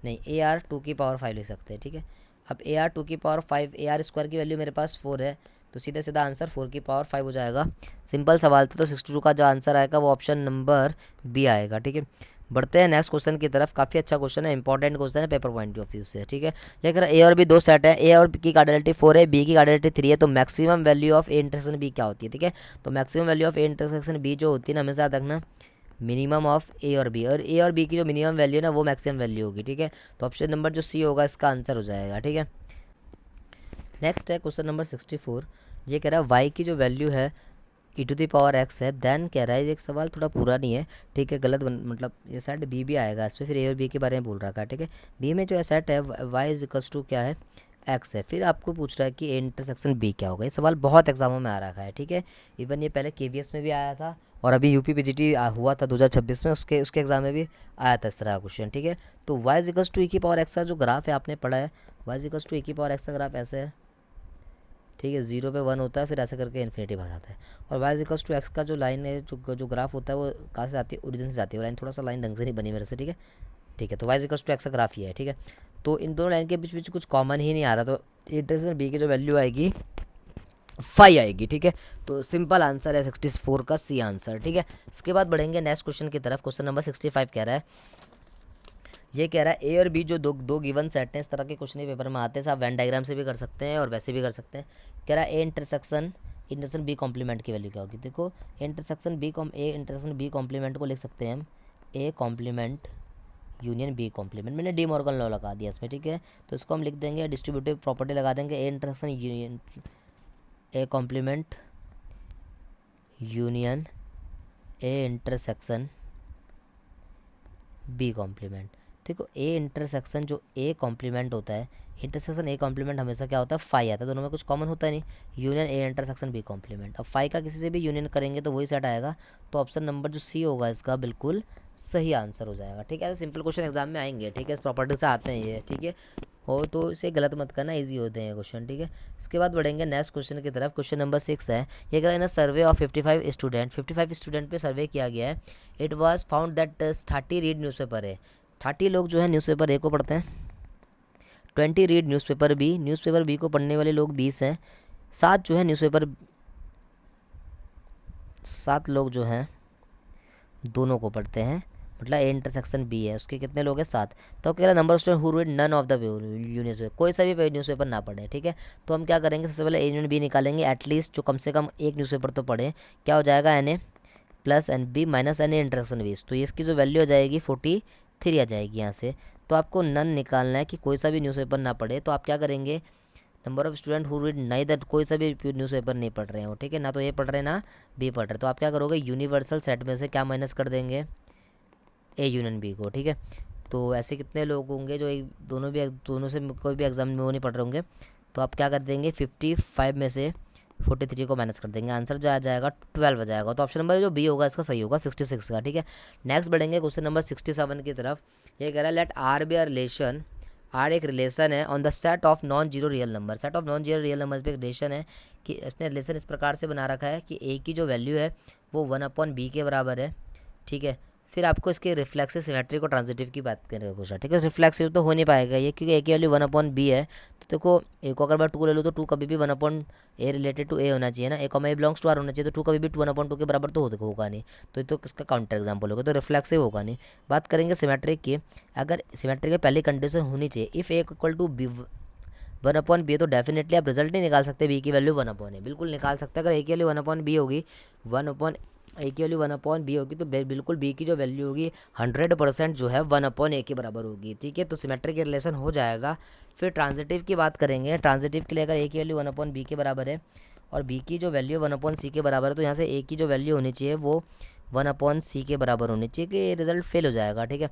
नहीं ए आर 2 की पावर 5 लिख सकते हैं, ठीक है। अब ए आर 2 की पावर 5, ए आर स्क्वायर की वैल्यू मेरे पास 4 है, तो सीधा सीधा आंसर 4 की पावर 5 हो जाएगा। सिंपल सवाल था, तो 62 का जो आंसर आएगा वो ऑप्शन नंबर बी आएगा, ठीक है। बढ़ते हैं नेक्स्ट क्वेश्चन की तरफ। काफ़ी अच्छा क्वेश्चन है, इंपॉर्टेंट क्वेश्चन है पेपर पॉइंट ऑफ व्यू से, ठीक है। ये अगर ए और बी दो सेट है, ए और बी की कार्डिनलिटी 4 है, बी की कार्डिनलिटी 3 है, तो maximum value of A intersection B क्या होती है, ठीक है। तो maximum value of A intersection B जो होती है ना, हमेशा याद रखना मिनिमम ऑफ ए और बी, और ए और बी की जो मिनिमम वैल्यू है ना वो मैक्सिमम वैल्यू होगी, ठीक है। तो ऑप्शन नंबर जो सी होगा इसका आंसर हो जाएगा, ठीक है। नेक्स्ट है क्वेश्चन नंबर 64। ये कह रहा है वाई की जो वैल्यू है ई टू द पावर एक्स है, देन कह रहा है, एक सवाल थोड़ा पूरा नहीं है, ठीक है, गलत मतलब ये सेट बी भी आएगा इस पर, फिर ए और बी के बारे में बोल रखा है, ठीक है। बी में जो सेट है वाई इज इक्वल्स टू क्या है, एक्स है, फिर आपको पूछ रहा है कि ए इंटरसेक्शन बी क्या होगा। ये सवाल बहुत एग्जामों में आ रखा है, ठीक है। इवन ये पहले केवीएस में भी आया था, और अभी यूपी पीजीटी हुआ था 2026 में, उसके उसके एग्जाम में भी आया था इस तरह का क्वेश्चन, ठीक है। तो वाई इज इक्वल्स टू ई की पावर एक्स का जो ग्राफ है आपने पढ़ा है, वाई इज इक्वल्स टू ई की पावर एक्स का ग्राफ ऐसे है, ठीक है। 0 पे 1 होता है, फिर ऐसे करके इन्फिनिटी भाग जाता है। और वाई इक्वल्स टू एक्स का जो लाइन है, जो ग्राफ होता है वो कहाँ से आती है, ओरिजिन से आती है। वो लाइन थोड़ा सा लाइन ढंग से नहीं बनी मेरे से, ठीक है, ठीक है। तो वाई इक्वल्स टू एक्स का ग्राफ ही है, ठीक है। तो इन दोनों लाइन के बीच बीच कुछ कॉमन ही नहीं आ रहा, तो इंटरसेक्शन बी की जो वैल्यू आएगी 5 आएगी, ठीक है। तो सिंपल आंसर है 64 का सी आंसर, ठीक है। इसके बाद बढ़ेंगे नेक्स्ट क्वेश्चन की तरफ। क्वेश्चन नंबर 65 कह रहा है, ये कह रहा है ए और बी जो दो दो गिवन सेट हैं, इस तरह के क्वेश्चन ही पेपर में आते हैं, आप वेन डायग्राम से भी कर सकते हैं और वैसे भी कर सकते हैं। कह रहा है ए इंटरसेक्शन बी कॉम्प्लीमेंट की वैल्यू क्या होगी। देखो ए इंटरसेक्शन बी कॉम्प्लीमेंट को लिख सकते हैं हम A complement union B complement. मैंने डी मॉर्गन लॉ लगा दिया इसमें, ठीक है। तो इसको हम लिख देंगे, डिस्ट्रीब्यूटिव प्रॉपर्टी लगा देंगे, A intersection union A complement union A intersection B complement. देखो ए इंटरसेक्शन जो ए कॉम्प्लीमेंट होता है, इंटरसेक्शन ए कॉम्प्लीमेंट हमेशा क्या होता है, फाई आता है, दोनों में कुछ कॉमन होता है नहीं। Union A intersection B complement, अब फाई का किसी से भी यूनियन करेंगे तो वही सेट आएगा। तो ऑप्शन नंबर जो सी होगा इसका बिल्कुल सही आंसर हो जाएगा, ठीक है। ऐसे सिंपल क्वेश्चन एग्जाम में आएंगे, ठीक है, इस प्रॉपर्टी से आते हैं ये, ठीक है। हो तो इसे गलत मत करना, इजी होते हैं क्वेश्चन, ठीक है। इसके बाद बढ़ेंगे नेक्स्ट क्वेश्चन की तरफ। क्वेश्चन नंबर 6 है, ये कह रहा है ना सर्वे ऑफ 55 स्टूडेंट पे सर्वे किया गया है। It was found that 30 read newspaper है, 30 लोग जो है न्यूज़पेपर ए को पढ़ते हैं, 20 रीड न्यूज़पेपर बी को पढ़ने वाले लोग 20 हैं, 7 जो है न्यूज़पेपर 7 लोग जो हैं दोनों को पढ़ते हैं, मतलब ए इंटरसेक्शन बी है, उसके कितने लोग हैं 7। तो कह रहा है number of student who read none of the newspaper, कोई सा भी न्यूज़पेपर ना पढ़े, ठीक है। तो हम क्या करेंगे, सबसे पहले ए यूनियन बी निकालेंगे, एटलीस्ट जो कम से कम एक न्यूज़पेपर तो पढ़े। क्या हो जाएगा, N A plus N B minus N A intersection B, तो इसकी जो वैल्यू हो जाएगी 43 आ जाएगी यहाँ से। तो आपको नन निकालना है कि कोई सा भी न्यूज़पेपर ना पढ़े। तो आप क्या करेंगे, number of student who read neither, कोई सा भी न्यूज़पेपर नहीं पढ़ रहे हो, ठीक है, ना तो ए पढ़ रहे हैं ना बी पढ़ रहे। तो आप क्या करोगे, यूनिवर्सल सेट में से क्या माइनस कर देंगे, ए यूनियन बी को, ठीक है। तो ऐसे कितने लोग होंगे जो एक दोनों से कोई भी एग्जाम में वो नहीं पढ़ रहे होंगे। तो आप क्या कर देंगे, 55 में से 43 को माइनस कर देंगे, आंसर जो आ जाएगा 12 आ जाएगा। तो ऑप्शन नंबर जो बी होगा इसका सही होगा 66 का, ठीक है। नेक्स्ट बढ़ेंगे क्वेश्चन नंबर 67 की तरफ। ये कह रहा है let R be a relation, R एक रिलेशन है on the set of non zero real number, set of non zero real number पे एक रिलेशन है कि इसने रिलेशन इस प्रकार से बना रखा है कि ए की जो वैल्यू है वो 1/b के बराबर है, ठीक है। फिर आपको इसके रिफ्लेक्सिव सिमेट्री को ट्रांजिटिव की बात करने का पूछा, ठीक है। रिफ्लेक्सिव तो हो नहीं पाएगा ये, क्योंकि ए की वैल्यू 1/b है। तो देखो ए को अगर मैं 2 ले लूँ तो 2 कभी भी 1/a रिलेटेड टू ए होना चाहिए ना, A comma A belongs to R होना चाहिए। तो 2 कभी भी 1/2 के बराबर तो होगा नहीं, तो ये तो इसका काउंटर एग्जाम्पल होगा, तो रिफ्लेक्सिव होगा नहीं। बात करेंगे सिमेट्रिक की, अगर सिमेट्रिक की पहली कंडीशन होनी चाहिए if A equal to B 1/b, तो डेफिनेटली आप रिजल्ट नहीं निकाल सकते बी की वैल्यू 1/a, बिल्कुल निकाल सकते हैं। अगर ए की वैल्यू 1/b होगी, 1/a की वैल्यू 1/b होगी तो बिल्कुल बी की जो वैल्यू होगी 100% जो है 1/a के बराबर होगी, ठीक है। तो सिमेट्रिक रिलेशन हो जाएगा। फिर ट्रांजिटिव की बात करेंगे, ट्रांजिटिव के लिए अगर ए की वैल्यू 1/b के बराबर है और बी की जो वैल्यू 1/c के बराबर है, तो यहाँ से ए की जो वैल्यू होनी चाहिए वो 1/c के बराबर होनी चाहिए, कि रिजल्ट फेल हो जाएगा, ठीक है।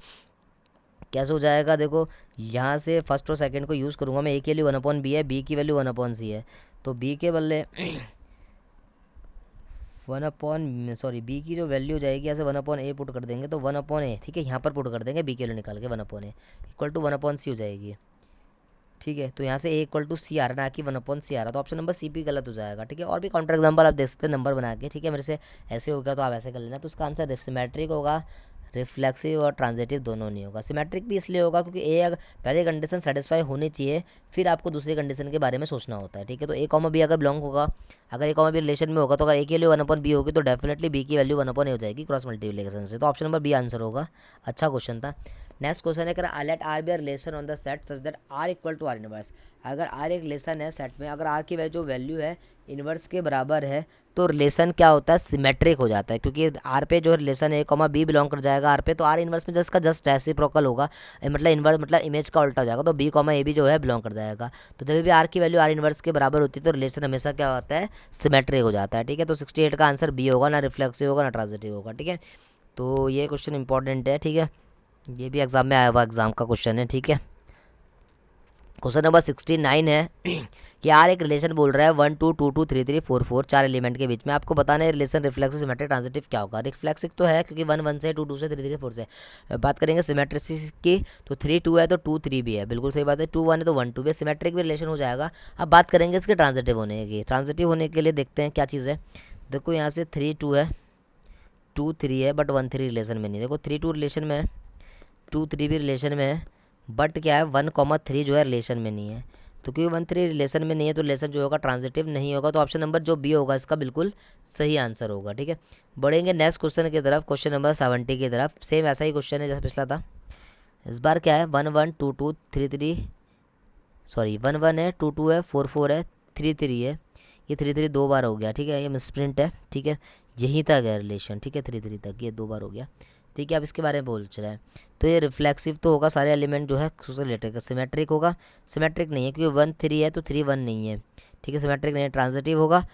कैसे हो जाएगा, देखो यहाँ से फर्स्ट और सेकंड को यूज़ करूँगा मैं, ए की वैल्यू 1/b है, बी की वैल्यू 1/c है, तो बी के बदले बी की जो वैल्यू हो जाएगी यहाँ से 1/a पुट कर देंगे, तो 1/a, ठीक है, यहाँ पर पुट कर देंगे बी की वैल्यू निकाल के 1/a इक्वल टू 1/c हो जाएगी, ठीक है। तो यहाँ से ए इक्वल टू सी आ रहा है, ना कि 1/c आ रहा है, तो ऑप्शन नंबर सी भी गलत हो जाएगा। ठीक है, और भी काउंटर एग्जाम्पल आप देख सकते हैं नंबर बना के। ठीक है, मेरे से ऐसे हो गया तो आप ऐसे कर लेना। तो उसका आंसर सिमेट्रिक होगा, रिफ्लेक्सिव और ट्रांजिटिव दोनों नहीं होगा। सिमेट्रिक भी इसलिए होगा क्योंकि ए अगर पहले कंडीशन सेटिस्फाई होनी चाहिए, फिर आपको दूसरी कंडीशन के बारे में सोचना होता है। ठीक है, तो ए कॉमा बी अगर बिलोंग होगा, अगर ए कॉमा बी रिलेशन में होगा, तो अगर ए की वैल्यू 1/b होगी तो डेफिनेटली बी की वैल्यू 1/a हो जाएगी क्रॉस मल्टीप्लिकेशन से। तो ऑप्शन नंबर बी आंसर होगा। अच्छा क्वेश्चन था। नेक्स्ट क्वेश्चन है, कर let R be relation on the set such that R equal to R inverse. अगर आर एक रिलेशन है सेट में, अगर आर की जो वैल्यू है इनवर्स के बराबर है, तो रिलेशन क्या होता है, सिमेट्रिक हो जाता है। क्योंकि आर पे जो रिलेशन है कॉमा बी बिलोंग कर जाएगा आर पे, तो आर इनवर्स में जस्ट का जस्ट रेसिप्रोकल होगा, मतलब इनवर्स मतलब इमेज का उल्टा हो जाएगा, तो बी कॉमा ए भी जो है बिलोंग कर जाएगा। तो जब भी आर की वैल्यू आर इनवर्स के बराबर होती है तो रिलेशन हमेशा क्या होता है, सिमेट्रिक हो जाता है। ठीक है, तो 68 का आंसर बी होगा, ना रिफ्लेक्सिव होगा ना ट्रांजिटिव होगा। ठीक है, तो ये क्वेश्चन इंपॉर्टेंट है। ठीक है, ये भी एग्जाम में आया हुआ एग्जाम का क्वेश्चन है। ठीक है, क्वेश्चन नंबर 69 है कि यार एक रिलेशन बोल रहा है 1 2 2 2 3 3 4 4 चार एलिमेंट के बीच में। आपको बताना है रिलेशन रिफ्लेक्सिव सिमेट्रिक ट्रांजिटिव क्या होगा। रिफ्लेक्सिव तो है क्योंकि 1 1 से, 2 2 से, 3 3 4 से। बात करेंगे सिमेट्रिसिटी की, तो 3 2 है तो 2 3 भी है, बिल्कुल सही बात है। 2 1 है तो 1 2 भी, सिमेट्रिक भी रिलेशन हो जाएगा। अब बात करेंगे इसके ट्रांजिटिव होने की। ट्रांजिटिव होने के लिए देखते हैं क्या चीज़ है। देखो यहाँ से 3 2 है, 2 3 है, बट 1 3 रिलेशन में नहीं। देखो 3 2 रिलेशन में है, 2 3 भी रिलेशन में है, बट क्या है 1,3 जो है रिलेशन में नहीं है। तो क्योंकि 1 3 रिलेशन में नहीं है तो रिलेशन जो होगा ट्रांजिटिव नहीं होगा। तो ऑप्शन नंबर जो बी होगा इसका बिल्कुल सही आंसर होगा। ठीक है, बढ़ेंगे नेक्स्ट क्वेश्चन की तरफ, क्वेश्चन नंबर 70 की तरफ। सेम ऐसा ही क्वेश्चन है जैसा पिछला था। इस बार क्या है 1 1 2 2 3 3, सॉरी 1 1 है, 2 2 है, 4 4 है, 3 3 है। ये 3 3 दो बार हो गया। ठीक है, ये मिसप्रिंट है। ठीक है, यहीं तक है रिलेशन। ठीक है, 3 3 तक, ये दो बार हो गया। ठीक है, अब इसके बारे में बोल रहे हैं। तो ये रिफ्लेक्सिव तो होगा, सारे एलिमेंट जो है उससे रिलेटेड। सिमेट्रिक होगा, सिमेट्रिक नहीं है क्योंकि 1 3 है तो 3 1 नहीं है। ठीक है, सिमेट्रिक नहीं है। ट्रांजिटिव होगा,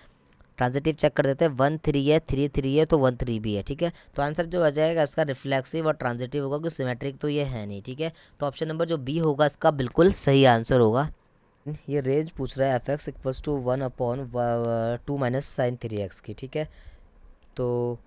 ट्रांजिटिव चेक कर देते हैं। 1 3 है, 3 3 है तो 1 3 भी है। ठीक है, तो आंसर जो आ जाएगा इसका रिफ्लेक्सिव और ट्रांजिटिव होगा, क्योंकि सिमेट्रिक तो ये है नहीं। ठीक है, तो ऑप्शन नंबर जो बी होगा इसका बिल्कुल सही आंसर होगा। ये रेंज पूछ रहा है F X equals to 1/2 minus sine 3x की। ठीक है, तो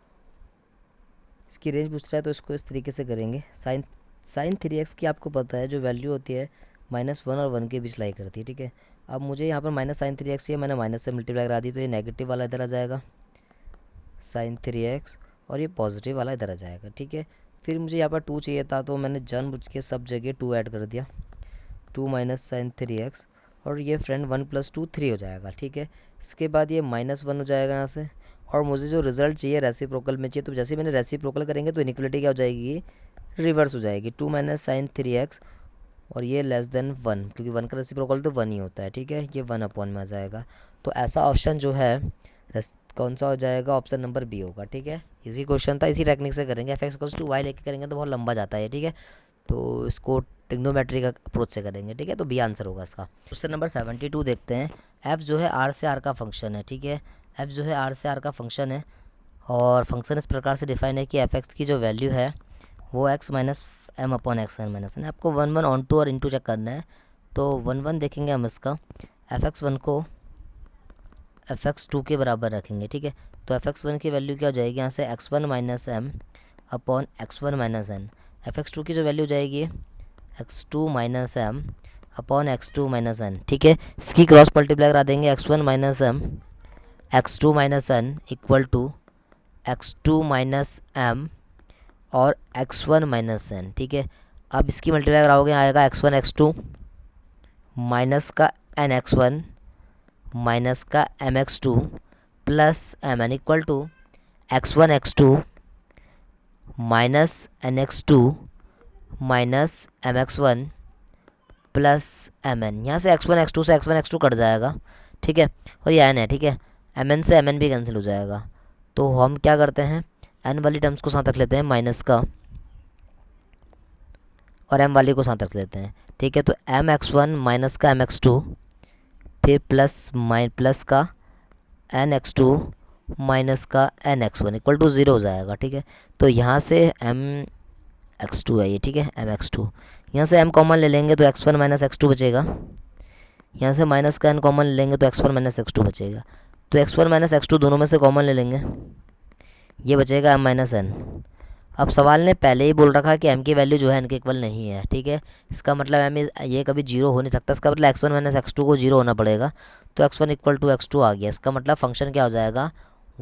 इसकी रेंज पूछ रहा है तो इसको इस तरीके से करेंगे। साइन 3x की आपको पता है जो वैल्यू होती है -1 और 1 के बीच लाई करती है। ठीक है, अब मुझे यहाँ पर माइनस साइन 3x चाहिए, मैंने माइनस से मल्टीप्लाई करा दी, तो ये नेगेटिव वाला इधर आ जाएगा साइन 3x, और ये पॉजिटिव वाला इधर आ जाएगा। ठीक है, फिर मुझे यहाँ पर 2 चाहिए था तो मैंने जानबूझ के सब जगह 2 ऐड कर दिया, 2 माइनस साइन 3x, और ये फ्रेंड 1 + 2 3 हो जाएगा। ठीक है, इसके बाद ये -1 हो जाएगा यहाँ से, और मुझे जो रिजल्ट चाहिए रेसिप्रोकल में चाहिए। तो जैसे मैंने रेसिप्रोकल करेंगे तो इनइक्वालिटी क्या हो जाएगी, रिवर्स हो जाएगी। 2 माइनस साइन 3x, और ये <1 क्योंकि 1 का रेसिप्रोकल तो 1 ही होता है। ठीक है, ये 1 में आ जाएगा। तो ऐसा ऑप्शन जो है कौन सा हो जाएगा, ऑप्शन नंबर बी होगा। ठीक है, इसी क्वेश्चन था, इसी टेक्निक से करेंगे। f(x) लेके करेंगे तो बहुत लंबा जाता है। ठीक है, तो इसको ट्रिग्नोमेट्री का अप्रोच से करेंगे। ठीक है, तो बी आंसर होगा इसका। क्वेश्चन नंबर 72 देखते हैं। एफ जो है आर से आर का फंक्शन है। ठीक है, एफ जो है आर से आर का फंक्शन है, और फंक्शन इस प्रकार से डिफाइन है कि एफ एक्स की जो वैल्यू है वो x minus M upon X N minus N. आपको 1 1 ऑन टू और इनटू चेक करना है। तो 1 1 देखेंगे हम इसका, f(x1) को f(x2) के बराबर रखेंगे। ठीक है, तो f(x1) की वैल्यू क्या हो जाएगी, यहाँ से x1 minus M upon x1 minus n. f(x2) की जो वैल्यू जाएगी x2 minus M upon x2 minus n. ठीक है, इसकी क्रॉस मल्टीप्लाई करा देंगे, x1 minus m x2 minus n equal to x2 minus m और x1 माइनस एन। ठीक है, अब इसकी मल्टीप्लाई कराओगे आएगा x1 x2 माइनस का एन x1 माइनस का m x2 plus m n equal to x1 x2 minus n x2 minus m x1 plus m n. यहाँ से x1 x2 से x1 x2 कट जाएगा। ठीक है, और ये एन है। ठीक है, एम एन से एम एन भी कैंसिल हो जाएगा। तो हम क्या करते हैं, एन वाली टर्म्स को साथ रख लेते हैं माइनस का, और एम वाली को साथ रख लेते हैं। ठीक है, तो एम x1 माइनस का एम x2 फिर प्लस का एन x2 माइनस का एन x1 इक्वल टू 0 हो जाएगा। ठीक है, तो यहाँ से एम x2 है ये। ठीक है, एम x2, यहाँ से m कॉमन ले लेंगे तो x1 माइनस x2 बचेगा। यहाँ से माइनस का n कॉमन ले लेंगे तो x1 माइनस x2 बचेगा। तो x1 माइनस x2 दोनों में से कॉमन ले लेंगे, ये बचेगा m माइनस एन अब सवाल ने पहले ही बोल रखा कि m की वैल्यू जो है n के इक्वल नहीं है, ठीक है। इसका मतलब m ये कभी जीरो हो नहीं सकता, इसका मतलब x1 माइनस x2 को जीरो होना पड़ेगा। तो x1 इक्वल टू x2 आ गया, इसका मतलब फंक्शन क्या हो जाएगा,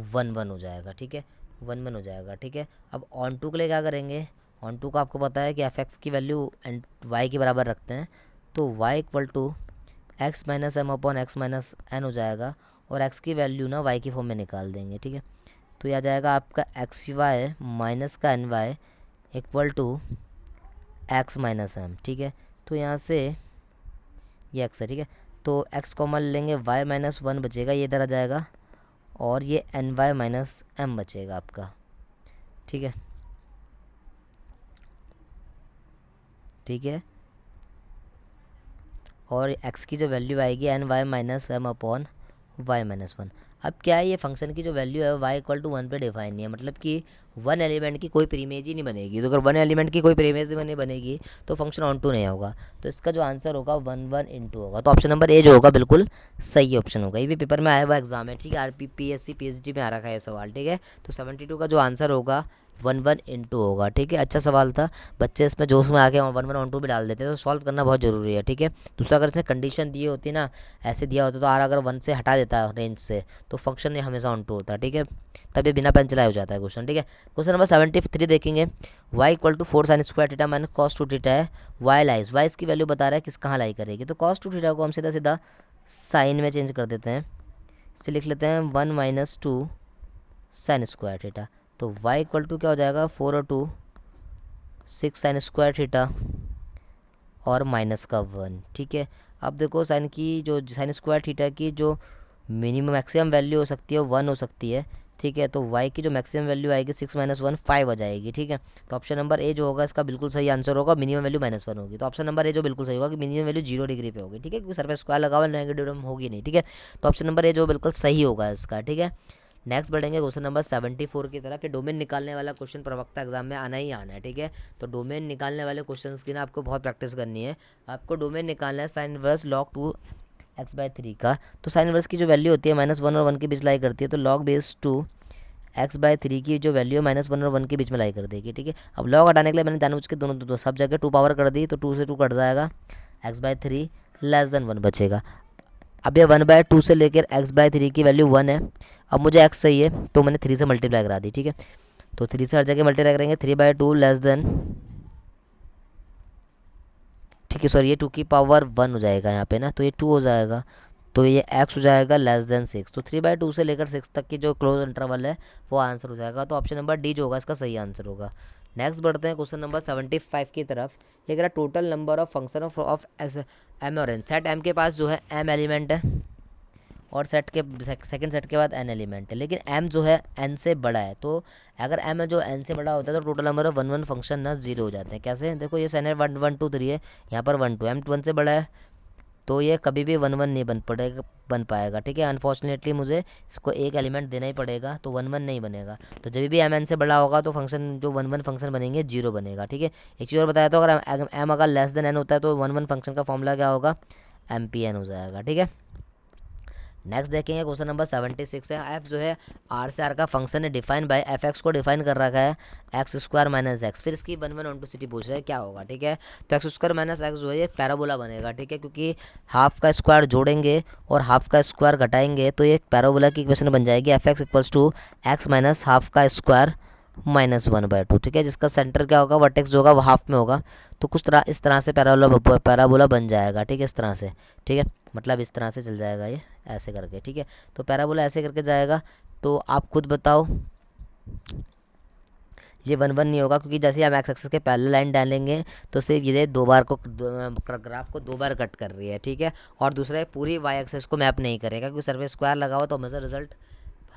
1 1 हो जाएगा, ठीक है, 1 1 हो जाएगा, ठीक है। अब ऑन टू के लिए क्या करेंगे, ऑन टू का आपको पता है कि एफ एक्स की वैल्यू एंड वाई के बराबर रखते हैं, तो y equal to x minus M upon x minus n हो जाएगा, और x की वैल्यू ना y की फॉर्म में निकाल देंगे, ठीक है। तो यह आ जाएगा आपका एक्स वाई माइनस का n y equal to x minus m, ठीक है। तो यहाँ से ये एक्स है, ठीक है, तो एक्स कॉमन लेंगे, वाई माइनस वन बचेगा, ये इधर आ जाएगा, और ये एन वाई माइनस एम बचेगा आपका, ठीक है, ठीक है। और एक्स की जो वैल्यू आएगी n y minus M upon y minus one. अब क्या है, ये फंक्शन की जो वैल्यू है वाई इक्वल टू वन पे डिफाइन नहीं है, मतलब कि वन एलिमेंट की कोई प्रीमेज ही नहीं बनेगी। तो अगर वन एलिमेंट की कोई प्रीमेज नहीं बनेगी तो फंक्शन ऑन टू नहीं होगा। तो इसका जो आंसर होगा 1 1 इंटू होगा। तो ऑप्शन नंबर ए जो होगा बिल्कुल सही ऑप्शन होगा। ये भी पेपर में आया हुआ एग्जाम है, ठीक है, RPPSC PhD में आ रखा है ये सवाल, ठीक है। तो 72 का जो आंसर होगा 1 1 इंटू होगा, ठीक है। अच्छा सवाल था, बच्चे इसमें जोश में आके 1 1 ऑन 2 भी डाल देते हैं, तो सॉल्व करना बहुत ज़रूरी है, ठीक है। दूसरा अगर इसने कंडीशन दी होती ना, ऐसे दिया होता तो आर अगर 1 से हटा देता है रेंज से, तो फंक्शन ये हमेशा ऑन टू होता है, ठीक है। तब ये बिना पेन चलाए हो जाता है क्वेश्चन, ठीक है। क्वेश्चन नंबर 73 देखेंगे, y equal to 4 sine square theta minus cos two theta है, y लाइज, y इसकी वैल्यू बता रहा है किस कहाँ लाई करेगी। तो कॉस टू थीटा को हम सीधा सीधा साइन में चेंज कर देते हैं, इसे लिख लेते हैं 1 माइनस 2 साइन स्क्वायर थीटा। तो y इक्वल टू क्या हो जाएगा, 4 और 2 6 साइन स्क्वायर थीटा और माइनस का 1, ठीक है। अब देखो साइन की जो साइन स्क्वायर थीटा की जो मिनिमम मैक्सिमम वैल्यू हो सकती है 1 हो सकती है, ठीक है। तो y की जो मैक्सिमम वैल्यू आएगी 6 माइनस 1 5 आ जाएगी, ठीक है। तो ऑप्शन नंबर ए जो होगा इसका बिल्कुल सही आंसर होगा, मिनिमम वैल्यू -1 होगी। तो ऑप्शन नंबर ए जो बिल्कुल सही होगा कि मिनिमम वैल्यू 0 डिग्री पे होगी, ठीक है, क्योंकि सर पे स्क्वायर लगा हुआ नेगेटिव टर्म होगी नहीं, ठीक है। तो ऑप्शन नंबर ए जो बिल्कुल सही होगा इसका, ठीक है। नेक्स्ट बढ़ेंगे क्वेश्चन नंबर 74 की तरफ। ये डोमेन निकालने वाला क्वेश्चन प्रवक्ता एग्जाम में आना ही आना है, ठीक है। तो डोमेन निकालने वाले क्वेश्चंस की ना आपको बहुत प्रैक्टिस करनी है। आपको डोमेन निकालना है साइन इनवर्स लॉग 2x/3 का। तो साइन इनवर्स की जो वैल्यू होती है -1 और 1 के बीच लाई करती है, तो लॉग बेस 2x/3 की जो वैल्यू है -1 और 1 के बीच में लाई कर देगी, ठीक है। अब लॉग हटाने के लिए मैंने जानबूझ के दोनों सब जगह 2 पावर कर दी, तो 2 से 2 कट जाएगा, x/3 << 1 बचेगा। अब ये 1/2 से लेकर x/3 की वैल्यू 1 है। अब मुझे x चाहिए तो मैंने 3 से मल्टीप्लाई करा दी, ठीक है। तो 3 से हर जगह मल्टीप्लाई करेंगे, 3/2 ठीक है, सॉरी ये 2 की पावर 1 हो जाएगा यहाँ पे ना, तो ये 2 हो जाएगा, तो ये x हो जाएगा <<6। तो 3/2 से लेकर 6 तक की जो क्लोज इंटरवल है वो आंसर हो जाएगा। तो ऑप्शन नंबर डी जो होगा इसका सही आंसर होगा। नेक्स्ट बढ़ते हैं क्वेश्चन नंबर 75 की तरफ। ये कह रहा total number of function of S M और एन। सेट एम के पास जो है m एलिमेंट है, और सेट के सेकंड सेट के बाद n एलिमेंट है, लेकिन m जो है n से बड़ा है। तो अगर m है जो n से बड़ा होता है तो टोटल नंबर ऑफ 1 1 फंक्शन ना 0 हो जाते हैं। कैसे, देखो ये साइन है 1 1 2 3 है, यहाँ पर 1 2, m 1 से बड़ा है तो ये कभी भी 1 1 नहीं बन पाएगा, ठीक है। अनफॉर्चुनेटली मुझे इसको एक एलिमेंट देना ही पड़ेगा, तो 1 1 नहीं बनेगा। तो जब भी m n से बड़ा होगा तो फंक्शन जो 1 1 फंक्शन बनेंगे 0 बनेगा, ठीक है। एक चीज़ और बताया, तो अगर m अगर लेस देन n होता है तो 1 1 फंक्शन का फॉर्मूला क्या होगा, MPn हो जाएगा, ठीक है। नेक्स्ट देखेंगे क्वेश्चन नंबर 76 है। एफ जो है आर से आर का फंक्शन है, डिफाइन बाय एफ एक्स को डिफाइन कर रखा है x² माइनस एक्स। फिर इसकी 1 1 ऑनटोसिटी पूछ रहा है क्या होगा, ठीक है। तो x² माइनस एक्स जो है ये पैराबोला बनेगा, ठीक है, क्योंकि हाफ का स्क्वायर जोड़ेंगे और हाफ का स्क्वायर घटाएंगे तो ये पैराबोला की इक्वेशन बन जाएगी f(x) equals to x minus half का स्क्वायर -1/2, ठीक है, जिसका सेंटर क्या होगा, वर्टेक्स जो होगा वो हाफ में होगा। तो कुछ तरह इस तरह से पैराबोला बन जाएगा, ठीक है, इस तरह से, ठीक है, मतलब इस तरह से चल जाएगा ये ऐसे करके, ठीक है। तो पैराबोला ऐसे करके जाएगा। तो आप खुद बताओ, ये 1 1 नहीं होगा, क्योंकि जैसे हम एक्स एक्सिस के पैरेलल लाइन डालेंगे तो सिर्फ ये ग्राफ को 2 बार कट कर रही है, ठीक है। और दूसरा पूरी वाई एक्सिस को मैप नहीं करेगा, क्योंकि सर पे स्क्वायर लगा हुआ तो हमेशा रिजल्ट